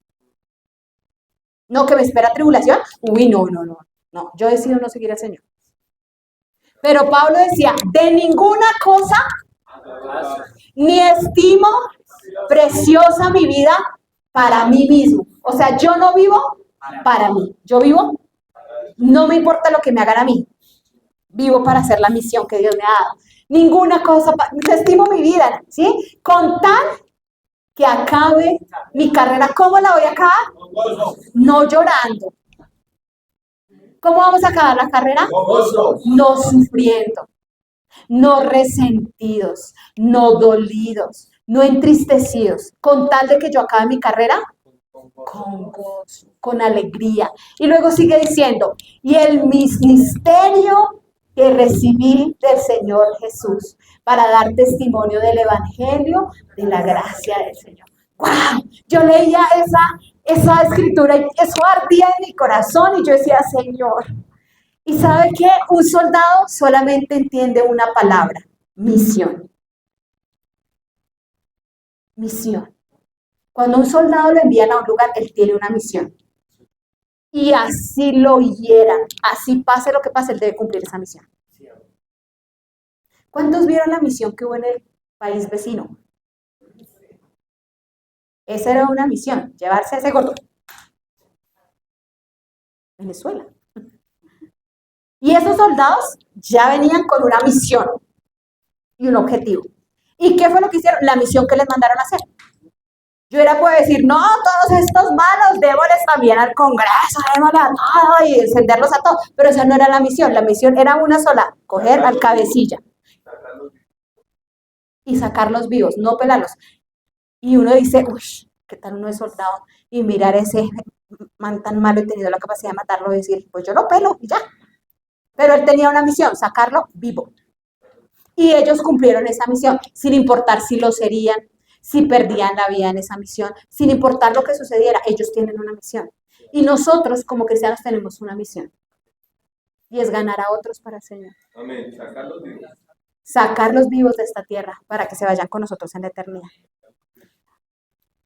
No, que me espera tribulación. Uy, no. No, yo decido no seguir al Señor. Pero Pablo decía, de ninguna cosa, ni estimo preciosa mi vida para mí mismo. O sea, yo no vivo para mí. Yo vivo, no me importa lo que me hagan a mí. Vivo para hacer la misión que Dios me ha dado. Ninguna cosa, estimo mi vida, ¿sí? Con tal que acabe mi carrera. ¿Cómo la voy a acabar? No llorando. ¿Cómo vamos a acabar la carrera? No sufriendo, no resentidos, no dolidos, no entristecidos, con tal de que yo acabe mi carrera con gozo, con alegría. Y luego sigue diciendo, y el ministerio que recibí del Señor Jesús para dar testimonio del Evangelio de la gracia del Señor. ¡Wow! Yo leía esa escritura y eso ardía en mi corazón y yo decía, Señor. ¿Y sabe qué? Un soldado solamente entiende una palabra, misión. Misión. Cuando un soldado lo envían a un lugar, él tiene una misión. Y así lo hieran, así pase lo que pase, él debe cumplir esa misión. ¿Cuántos vieron la misión que hubo en el país vecino? Esa era una misión, llevarse a ese gordo. Venezuela. Y esos soldados ya venían con una misión y un objetivo. ¿Y qué fue lo que hicieron? La misión que les mandaron a hacer. Yo era puedo decir, no, todos estos malos, démosles también al Congreso, démosle a todo y encenderlos a todos. Pero esa no era la misión era una sola, coger al cabecilla y sacarlos vivos, no pelarlos. Y uno dice, uy, ¿qué tal uno es soldado? Y mirar ese man tan malo y tenido la capacidad de matarlo y decir, pues yo lo pelo y ya. Pero él tenía una misión, sacarlo vivo. Y ellos cumplieron esa misión, sin importar si lo serían, si perdían la vida en esa misión, sin importar lo que sucediera, ellos tienen una misión. Y nosotros como cristianos tenemos una misión. Y es ganar a otros para el Señor. Amén. Sacarlos vivos. Sacarlos vivos de esta tierra para que se vayan con nosotros en la eternidad.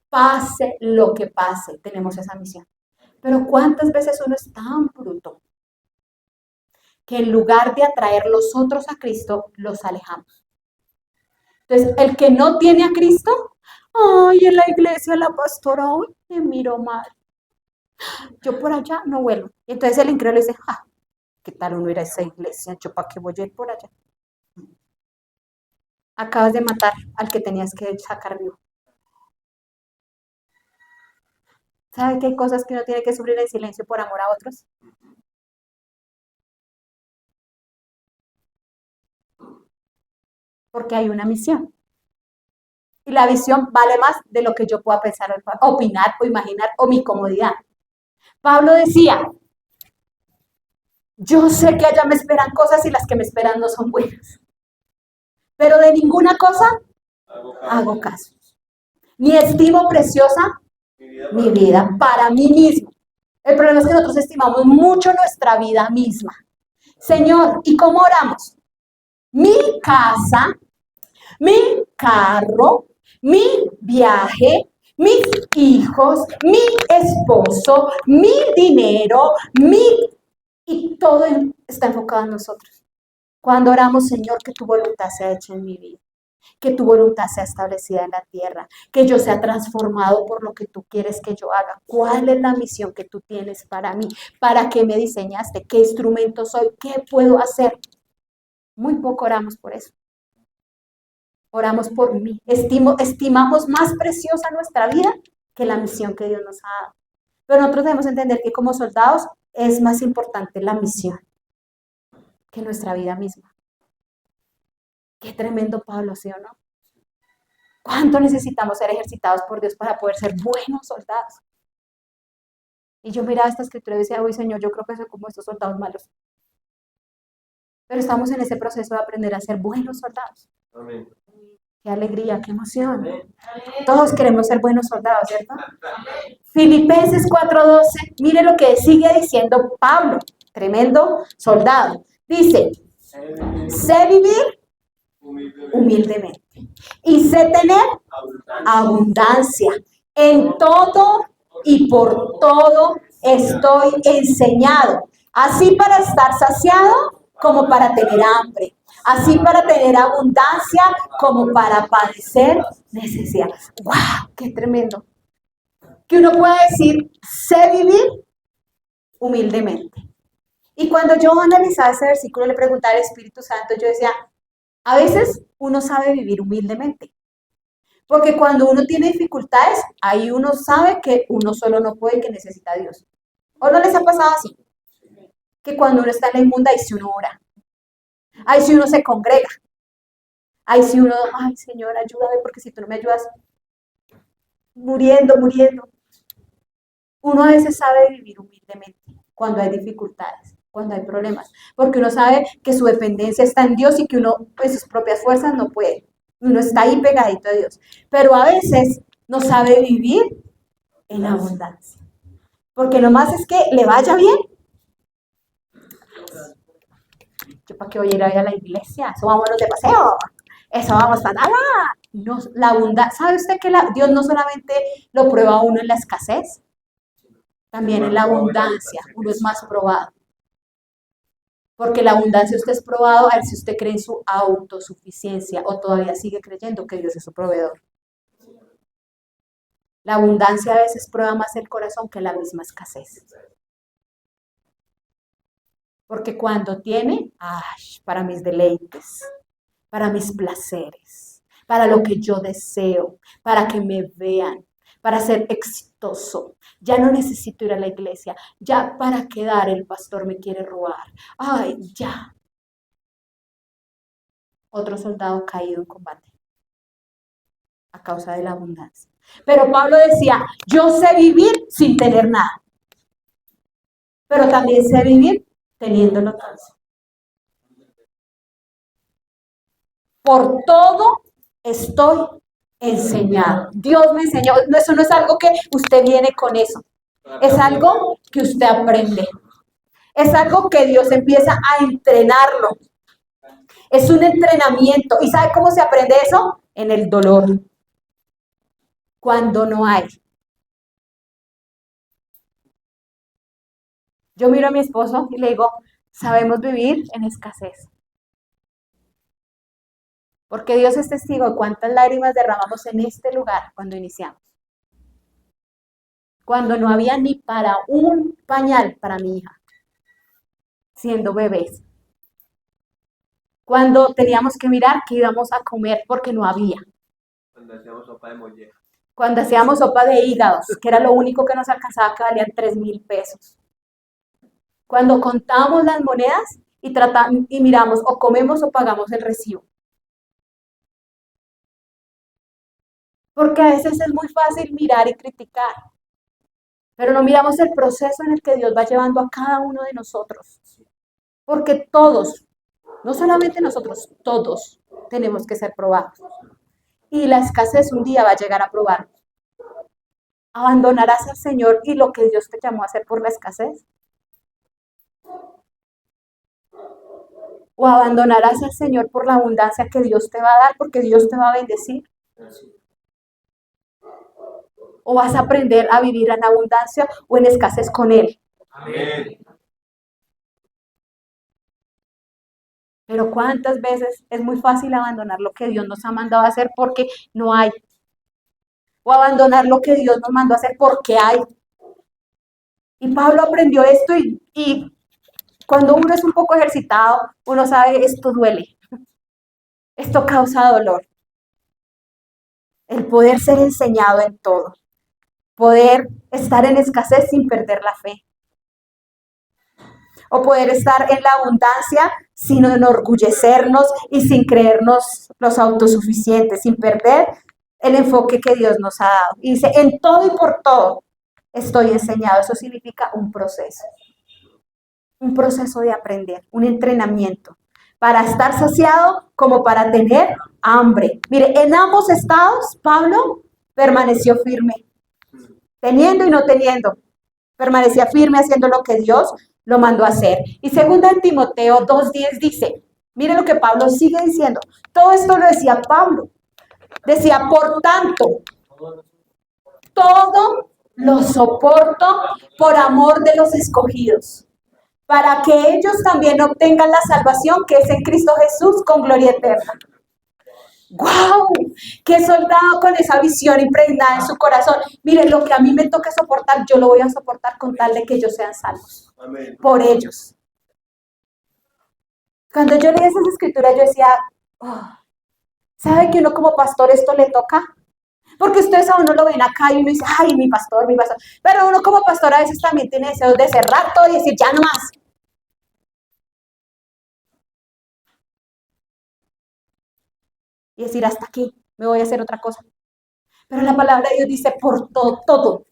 Pase lo que pase, tenemos esa misión. Pero ¿cuántas veces uno es tan bruto que en lugar de atraer los otros a Cristo, los alejamos? Entonces, el que no tiene a Cristo, ay, en la iglesia la pastora hoy me miró mal. Yo por allá no vuelvo. Y entonces el incrédulo dice, ¿qué tal uno ir a esa iglesia? ¿Yo para qué voy a ir por allá? Acabas de matar al que tenías que sacar vivo. ¿Sabe que hay cosas que uno tiene que sufrir en silencio por amor a otros? Porque hay una misión. Y la visión vale más de lo que yo pueda pensar, opinar o imaginar o mi comodidad. Pablo decía, yo sé que allá me esperan cosas y las que me esperan no son buenas. Pero de ninguna cosa hago caso. Ni estimo preciosa mi vida para mí mismo. El problema es que nosotros estimamos mucho nuestra vida misma. Señor, ¿y cómo oramos? Mi casa, mi carro, mi viaje, mis hijos, mi esposo, mi dinero, y todo está enfocado en nosotros. Cuando oramos, Señor, que tu voluntad sea hecha en mi vida, que tu voluntad sea establecida en la tierra, que yo sea transformado por lo que tú quieres que yo haga. ¿Cuál es la misión que tú tienes para mí? ¿Para qué me diseñaste? ¿Qué instrumento soy? ¿Qué puedo hacer? Muy poco oramos por eso. Oramos por mí. Estimamos más preciosa nuestra vida que la misión que Dios nos ha dado. Pero nosotros debemos entender que como soldados es más importante la misión que nuestra vida misma. Qué tremendo Pablo, ¿sí o no? ¿Cuánto necesitamos ser ejercitados por Dios para poder ser buenos soldados? Y yo miraba esta escritura y decía, uy, Señor, yo creo que soy como estos soldados malos. Pero estamos en ese proceso de aprender a ser buenos soldados. Amén. Qué alegría, qué emoción. Todos queremos ser buenos soldados, ¿cierto? Filipenses 4:12, mire lo que sigue diciendo Pablo, tremendo soldado. Dice, sé vivir humildemente y sé tener abundancia. En todo y por todo estoy enseñado, así para estar saciado como para tener hambre, así para tener abundancia como para padecer necesidad. ¡Wow! ¡Qué tremendo! Que uno pueda decir, sé vivir humildemente. Y cuando yo analizaba ese versículo, le preguntaba al Espíritu Santo, yo decía, a veces uno sabe vivir humildemente. Porque cuando uno tiene dificultades, ahí uno sabe que uno solo no puede, que necesita a Dios. ¿O no les ha pasado así? Que cuando uno está en la inmunda, ahí sí uno ora. Ahí sí uno se congrega. Ahí sí uno, ay Señor, ayúdame, porque si tú no me ayudas, muriendo. Uno a veces sabe vivir humildemente cuando hay dificultades, cuando hay problemas. Porque uno sabe que su dependencia está en Dios y que uno, pues sus propias fuerzas no puede. Uno está ahí pegadito a Dios. Pero a veces no sabe vivir en abundancia. Porque nomás es que le vaya bien. Yo para qué voy a ir a la iglesia, eso vámonos de paseo, eso vamos para nada. No, la abundancia, ¿sabe usted que Dios no solamente lo prueba a uno en la escasez? También en la abundancia, uno es más probado. Porque la abundancia usted es probado a ver si usted cree en su autosuficiencia o todavía sigue creyendo que Dios es su proveedor. La abundancia a veces prueba más el corazón que la misma escasez. Porque cuando tiene, para mis deleites, para mis placeres, para lo que yo deseo, para que me vean, para ser exitoso. Ya no necesito ir a la iglesia, ya para quedar el pastor me quiere robar. Ay, ya. Otro soldado caído en combate a causa de la abundancia. Pero Pablo decía, yo sé vivir sin tener nada, pero también sé vivir teniéndolo todo. por todo estoy enseñado. Dios me enseñó. No, eso no es algo que usted viene con eso. Es algo que usted aprende. Es algo que Dios empieza a entrenarlo. Es un entrenamiento. ¿Y sabe cómo se aprende eso? En el dolor. Cuando no hay. Yo miro a mi esposo y le digo, sabemos vivir en escasez. Porque Dios es testigo de cuántas lágrimas derramamos en este lugar cuando iniciamos. Cuando no había ni para un pañal para mi hija, siendo bebés. Cuando teníamos que mirar qué íbamos a comer porque no había. Cuando hacíamos sopa de molleja. Cuando hacíamos sopa de hígados, que era lo único que nos alcanzaba, que valían 3,000 pesos. Cuando contábamos las monedas y miramos o comemos o pagamos el recibo. Porque a veces es muy fácil mirar y criticar, pero no miramos el proceso en el que Dios va llevando a cada uno de nosotros. Porque todos, no solamente nosotros, todos tenemos que ser probados. Y la escasez un día va a llegar a probar. ¿Abandonarás al Señor y lo que Dios te llamó a hacer por la escasez? ¿O abandonarás al Señor por la abundancia que Dios te va a dar, porque Dios te va a bendecir? ¿O vas a aprender a vivir en abundancia o en escasez con Él? Amén. Pero cuántas veces es muy fácil abandonar lo que Dios nos ha mandado a hacer porque no hay. O abandonar lo que Dios nos mandó a hacer porque hay. Y Pablo aprendió esto y cuando uno es un poco ejercitado, uno sabe, esto duele. Esto causa dolor. El poder ser enseñado en todo. Poder estar en escasez sin perder la fe. O poder estar en la abundancia sin enorgullecernos y sin creernos los autosuficientes, sin perder el enfoque que Dios nos ha dado. Y dice, en todo y por todo estoy enseñado. Eso significa un proceso de aprender, un entrenamiento, para estar saciado como para tener hambre. Mire, en ambos estados, Pablo permaneció firme, teniendo y no teniendo. Permanecía firme haciendo lo que Dios lo mandó a hacer. Y segunda en Timoteo 2:10 dice, mire lo que Pablo sigue diciendo. Todo esto lo decía Pablo. Decía, por tanto, todo lo soporto por amor de los escogidos, para que ellos también obtengan la salvación que es en Cristo Jesús con gloria eterna. ¡Guau! ¡Qué soldado con esa visión impregnada en su corazón! Miren, lo que a mí me toca soportar, yo lo voy a soportar con tal de que ellos sean salvos. Amén. Por ellos. Cuando yo leí esas escrituras, yo decía, oh, ¿sabe que uno como pastor esto le toca? Porque ustedes a uno lo ven acá y uno dice, ay, mi pastor, mi pastor. Pero uno como pastor a veces también tiene deseos de cerrar todo y decir, ya no más. Y decir, hasta aquí, me voy a hacer otra cosa. Pero la palabra de Dios dice, por todo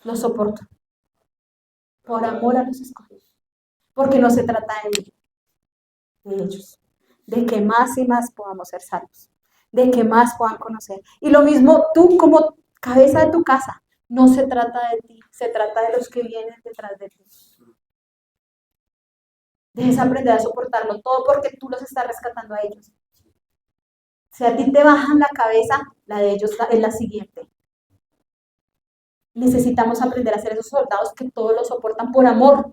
lo soporto. Por amor a los escogidos. Porque no se trata de mí, de ellos. De que más y más podamos ser salvos. De que más puedan conocer. Y lo mismo tú como cabeza de tu casa. No se trata de ti, se trata de los que vienen detrás de ti. Debes aprender a soportarlo todo porque tú los estás rescatando a ellos. Si a ti te bajan la cabeza, la de ellos es la siguiente. Necesitamos aprender a ser esos soldados que todos lo soportan por amor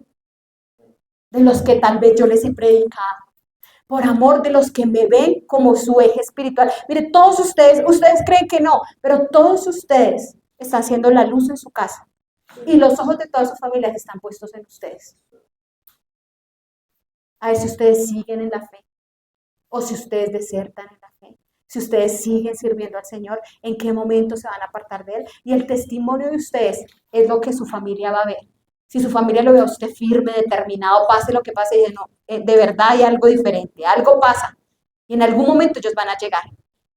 de los que tal vez yo les he predicado, por amor de los que me ven como su eje espiritual. Mire, todos ustedes creen que no, pero todos ustedes están haciendo la luz en su casa y los ojos de todas sus familias están puestos en ustedes. A ver si ustedes siguen en la fe o si ustedes desertan en la fe. Si ustedes siguen sirviendo al Señor, ¿en qué momento se van a apartar de Él? Y el testimonio de ustedes es lo que su familia va a ver. Si su familia lo ve a usted firme, determinado, pase lo que pase, y dice, no, de verdad hay algo diferente, algo pasa. Y en algún momento ellos van a llegar.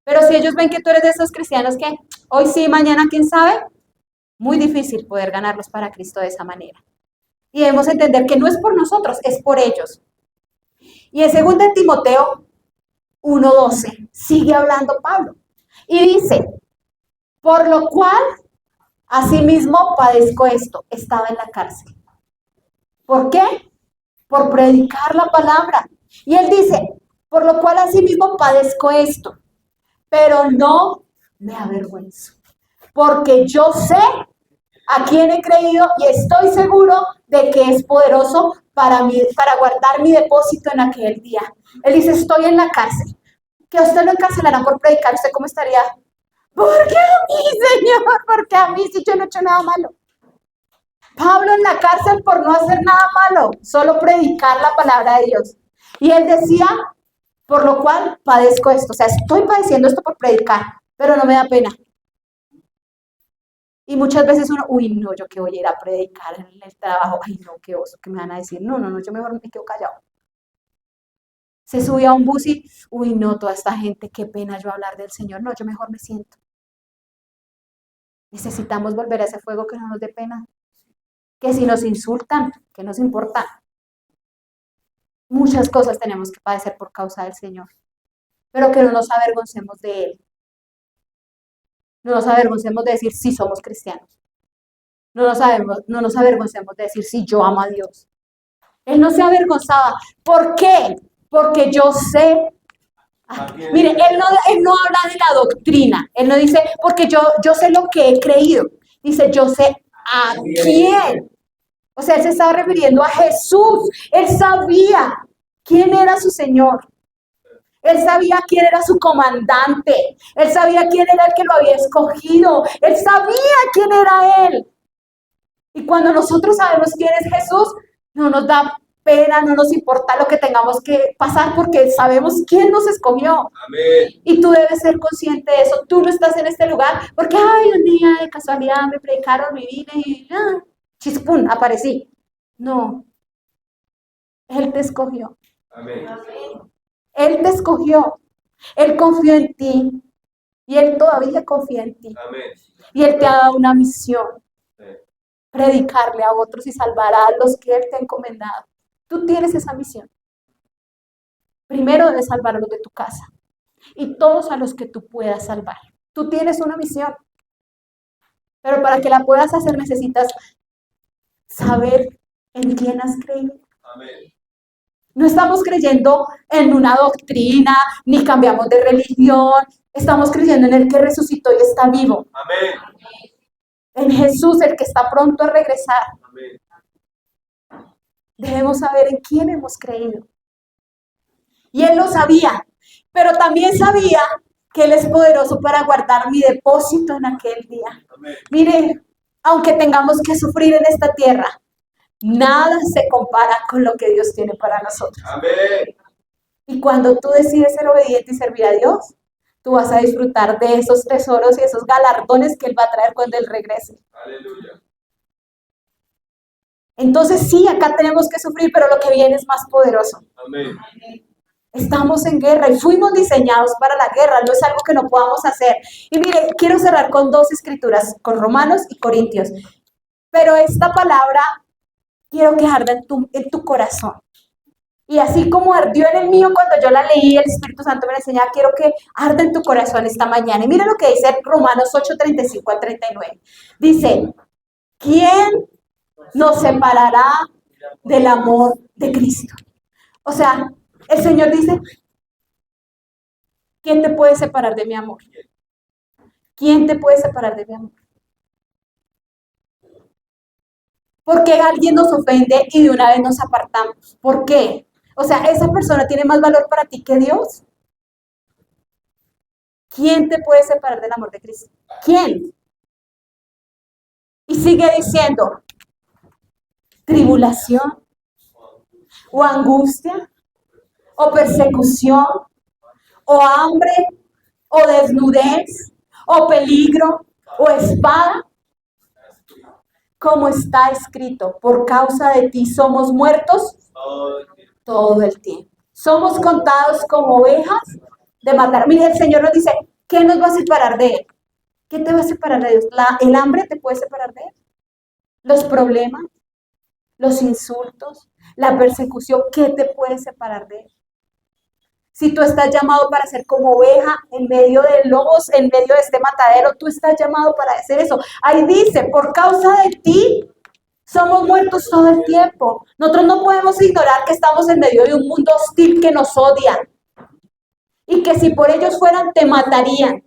Pero si ellos ven que tú eres de esos cristianos que hoy sí, mañana quién sabe, muy difícil poder ganarlos para Cristo de esa manera. Y debemos entender que no es por nosotros, es por ellos. Y en 2 Timoteo 1:12. Sigue hablando Pablo. Y dice, por lo cual, asimismo padezco esto. Estaba en la cárcel. ¿Por qué? Por predicar la palabra. Y él dice, por lo cual asimismo padezco esto, pero no me avergüenzo, porque yo sé a quién he creído y estoy seguro de que es poderoso para guardar mi depósito en aquel día. Él dice, estoy en la cárcel. Que a usted lo encarcelarán por predicar, ¿usted cómo estaría? ¿Por qué a mí, Señor? ¿Por qué a mí si yo no he hecho nada malo? Pablo en la cárcel por no hacer nada malo, solo predicar la palabra de Dios. Y él decía, por lo cual padezco esto. O sea, estoy padeciendo esto por predicar, pero no me da pena. Y muchas veces uno, uy, no, yo que voy a ir a predicar en el trabajo, ay, no, qué oso, ¿qué me van a decir? No, no, no, yo mejor me quedo callado. Se subía a un bus y, uy, no, toda esta gente, qué pena yo hablar del Señor. No, yo mejor me siento. Necesitamos volver a ese fuego que no nos dé pena. Que si nos insultan, que nos importa. Muchas cosas tenemos que padecer por causa del Señor, pero que no nos avergoncemos de Él. No nos avergoncemos de decir sí somos cristianos. No nos avergoncemos de decir sí yo amo a Dios. Él no se avergonzaba. ¿Por qué? Porque yo sé. Mire, él no habla de la doctrina. Él no dice, porque yo sé lo que he creído. Dice, yo sé a quién. O sea, él se estaba refiriendo a Jesús. Él sabía quién era su Señor. Él sabía quién era su comandante. Él sabía quién era el que lo había escogido. Él sabía quién era Él. Y cuando nosotros sabemos quién es Jesús, no nos da pena, no nos importa lo que tengamos que pasar porque sabemos quién nos escogió. Amén. Y tú debes ser consciente de eso. Tú no estás en este lugar porque, ay, un día de casualidad me predicaron, me vine y chispún, aparecí. No, Él te escogió. Amén. Él te escogió. Él confió en ti. Y Él todavía confía en ti. Amén. Y Él te ha dado una misión. Sí. Predicarle a otros y salvar a los que Él te ha encomendado. Tú tienes esa misión. Primero debes salvar a los de tu casa. Y todos a los que tú puedas salvar. Tú tienes una misión. Pero para que la puedas hacer necesitas saber en quién has creído. Amén. No estamos creyendo en una doctrina, ni cambiamos de religión. Estamos creyendo en el que resucitó y está vivo. Amén. En Jesús, el que está pronto a regresar. Amén. Debemos saber en quién hemos creído. Y Él lo sabía, pero también sabía que Él es poderoso para guardar mi depósito en aquel día. Amén. Mire, aunque tengamos que sufrir en esta tierra, nada se compara con lo que Dios tiene para nosotros. Amén. Y cuando tú decides ser obediente y servir a Dios, tú vas a disfrutar de esos tesoros y esos galardones que Él va a traer cuando Él regrese. Aleluya. Entonces sí, acá tenemos que sufrir, pero lo que viene es más poderoso. Amén. Estamos en guerra y fuimos diseñados para la guerra, no es algo que no podamos hacer. Y mire, quiero cerrar con dos escrituras, con Romanos y Corintios. Pero esta palabra quiero que arda en tu corazón. Y así como ardió en el mío cuando yo la leí, el Espíritu Santo me la enseñaba, quiero que arda en tu corazón esta mañana. Y mira lo que dice Romanos 8:35 al 39. Dice, ¿quién nos separará del amor de Cristo? O sea, el Señor dice, ¿quién te puede separar de mi amor? ¿Quién te puede separar de mi amor? ¿Por qué alguien nos ofende y de una vez nos apartamos? ¿Por qué? O sea, ¿esa persona tiene más valor para ti que Dios? ¿Quién te puede separar del amor de Cristo? ¿Quién? Y sigue diciendo, tribulación, o angustia, o persecución, o hambre, o desnudez, o peligro, o espada. Como está escrito, por causa de ti somos muertos todo el tiempo. Somos contados como ovejas de matar. Mire, el Señor nos dice, ¿qué nos va a separar de Él? ¿Qué te va a separar de Dios? ¿El hambre te puede separar de Él? ¿Los problemas? ¿Los insultos? ¿La persecución? ¿Qué te puede separar de Él? Si tú estás llamado para ser como oveja en medio de lobos, en medio de este matadero, tú estás llamado para hacer eso. Ahí dice, por causa de ti, somos muertos todo el tiempo. Nosotros no podemos ignorar que estamos en medio de un mundo hostil que nos odia y que si por ellos fueran, te matarían.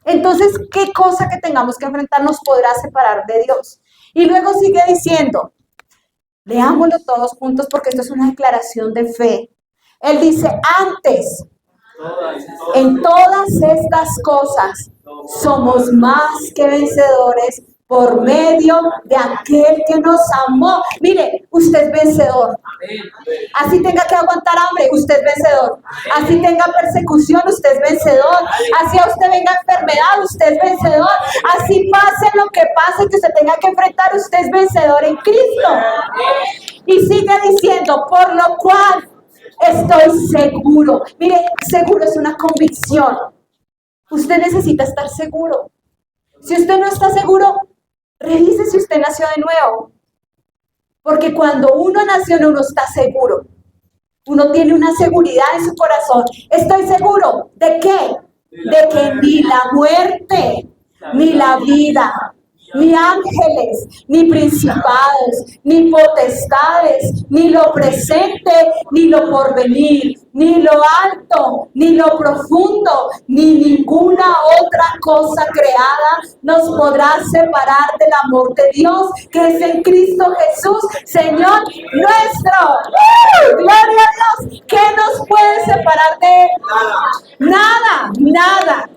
Entonces, ¿qué cosa que tengamos que enfrentar nos podrá separar de Dios? Y luego sigue diciendo, leámoslo todos juntos porque esto es una declaración de fe. Él dice, antes, en todas estas cosas, somos más que vencedores por medio de aquel que nos amó. Mire, usted es vencedor. Así tenga que aguantar hambre, usted es vencedor. Así tenga persecución, usted es vencedor. Así a usted venga enfermedad, usted es vencedor. Así pase lo que pase que usted tenga que enfrentar, usted es vencedor en Cristo. Y sigue diciendo, por lo cual estoy seguro. Mire, seguro es una convicción. Usted necesita estar seguro. Si usted no está seguro, revise si usted nació de nuevo. Porque cuando uno nació, uno está seguro. Uno tiene una seguridad en su corazón. Estoy seguro. ¿De qué? De que ni la muerte, ni la vida, ni ángeles, ni principados, ni potestades, ni lo presente, ni lo porvenir, ni lo alto, ni lo profundo, ni ninguna otra cosa creada nos podrá separar del amor de Dios que es en Cristo Jesús, Señor nuestro. ¡Gloria a Dios! ¿Qué nos puede separar de Él? Nada, nada.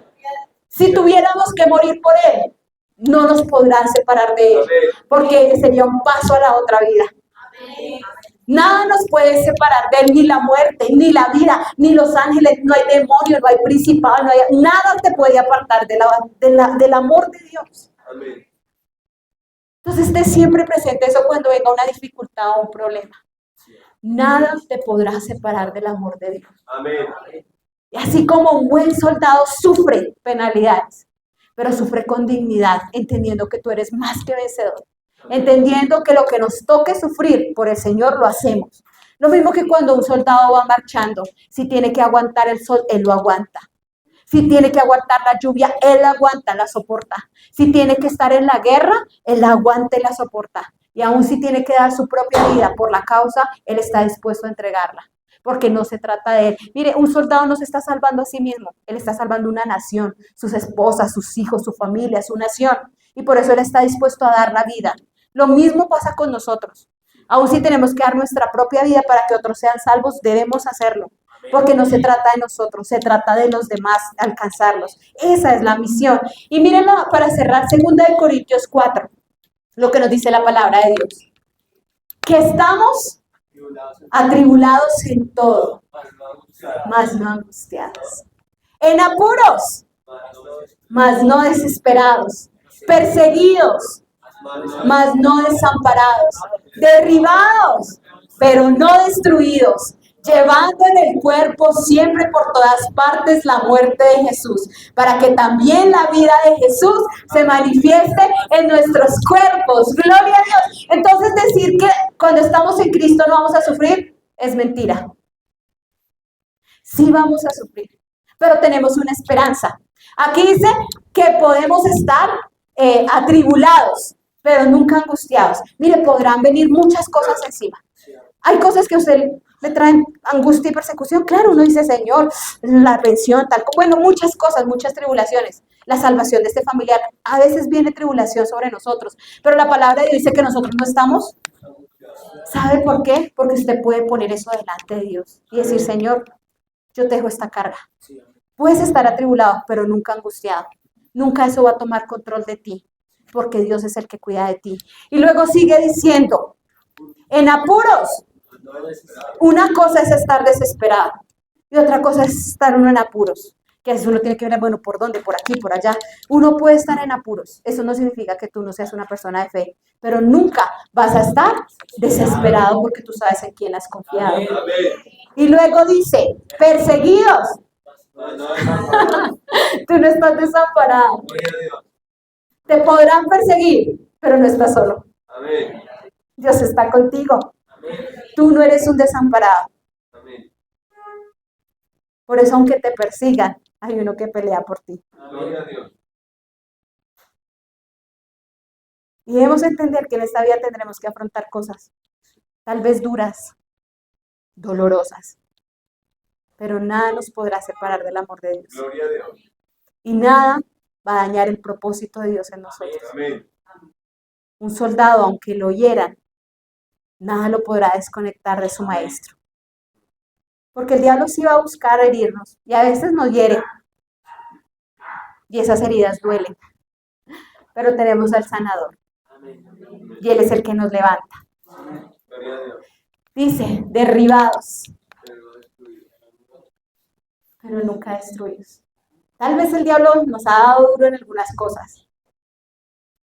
Si tuviéramos que morir por Él, no nos podrán separar de Él, porque sería un paso a la otra vida. Nada nos puede separar de Él, ni la muerte, ni la vida, ni los ángeles, no hay demonio, no hay principado, no hay, nada te puede apartar del amor de Dios. Entonces, esté siempre presente eso cuando venga una dificultad o un problema. Nada te podrá separar del amor de Dios. Y así como un buen soldado sufre penalidades, pero sufre con dignidad, entendiendo que tú eres más que vencedor, entendiendo que lo que nos toque sufrir por el Señor lo hacemos. Lo mismo que cuando un soldado va marchando, si tiene que aguantar el sol, él lo aguanta. Si tiene que aguantar la lluvia, él la aguanta, la soporta. Si tiene que estar en la guerra, él la aguanta y la soporta. Y aun si tiene que dar su propia vida por la causa, él está dispuesto a entregarla. Porque no se trata de él. Mire, un soldado no se está salvando a sí mismo, él está salvando una nación, sus esposas, sus hijos, su familia, su nación. Y por eso él está dispuesto a dar la vida. Lo mismo pasa con nosotros. Aun si tenemos que dar nuestra propia vida para que otros sean salvos, debemos hacerlo. Porque no se trata de nosotros, se trata de los demás, alcanzarlos. Esa es la misión. Y mírenlo para cerrar, 2 Corintios 4, lo que nos dice la palabra de Dios. Que estamos atribulados en todo, mas no angustiados. En apuros, mas no desesperados. Perseguidos, mas no desamparados. Derribados, pero no destruidos. Llevando en el cuerpo siempre por todas partes la muerte de Jesús, para que también la vida de Jesús se manifieste en nuestros cuerpos. Gloria a Dios. Entonces decir que cuando estamos en Cristo no vamos a sufrir es mentira. Sí vamos a sufrir, pero tenemos una esperanza. Aquí dice que podemos estar atribulados, pero nunca angustiados. Mire, podrán venir muchas cosas encima. Hay cosas que a usted le traen angustia y persecución. Claro, uno dice, Señor, la pensión, tal. Bueno, muchas cosas, muchas tribulaciones. La salvación de este familiar. A veces viene tribulación sobre nosotros. Pero la palabra de Dios dice que nosotros no estamos. ¿Sabe por qué? Porque usted puede poner eso delante de Dios y decir, Señor, yo te dejo esta carga. Puedes estar atribulado, pero nunca angustiado. Nunca eso va a tomar control de ti, porque Dios es el que cuida de ti. Y luego sigue diciendo, en apuros, una cosa es estar desesperado y otra cosa es estar uno en apuros, que eso uno tiene que ver, bueno, ¿por dónde? Por aquí, por allá. Uno puede estar en apuros, eso no significa que tú no seas una persona de fe, pero nunca vas a estar desesperado porque tú sabes en quién has confiado. Y luego dice, perseguidos. Tú no estás desamparado. Te podrán perseguir, pero no estás solo. Dios está contigo. Tú no eres un desamparado. Por eso, aunque te persigan, hay uno que pelea por ti. Gloria a Dios. Y debemos entender que en esta vida tendremos que afrontar cosas, tal vez duras, dolorosas, pero nada nos podrá separar del amor de Dios. Gloria a Dios. Y nada va a dañar el propósito de Dios en nosotros. Amén. Un soldado, aunque lo hieran, nada lo podrá desconectar de su maestro. Porque el diablo sí va a buscar herirnos y a veces nos hiere. Y esas heridas duelen. Pero tenemos al sanador. Y Él es el que nos levanta. Gloria a Dios. Dice, derribados, pero nunca destruidos. Tal vez el diablo nos ha dado duro en algunas cosas,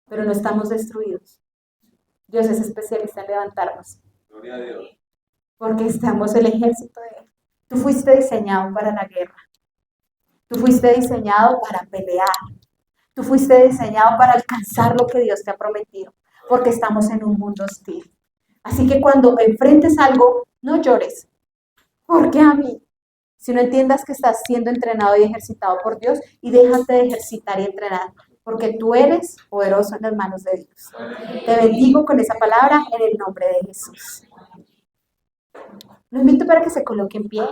pero no estamos destruidos. Dios es especialista en levantarnos, Gloria a Dios. porque estamos el ejército de Él. Tú fuiste diseñado para la guerra. Tú fuiste diseñado para pelear. Tú fuiste diseñado para alcanzar lo que Dios te ha prometido, porque estamos en un mundo hostil. Así que cuando enfrentes algo, no llores. ¿Por qué a mí? Si no entiendas que estás siendo entrenado y ejercitado por Dios y déjate de ejercitar y entrenar, porque tú eres poderoso en las manos de Dios. Te bendigo con esa palabra en el nombre de Jesús. Lo invito para que se coloque en pie.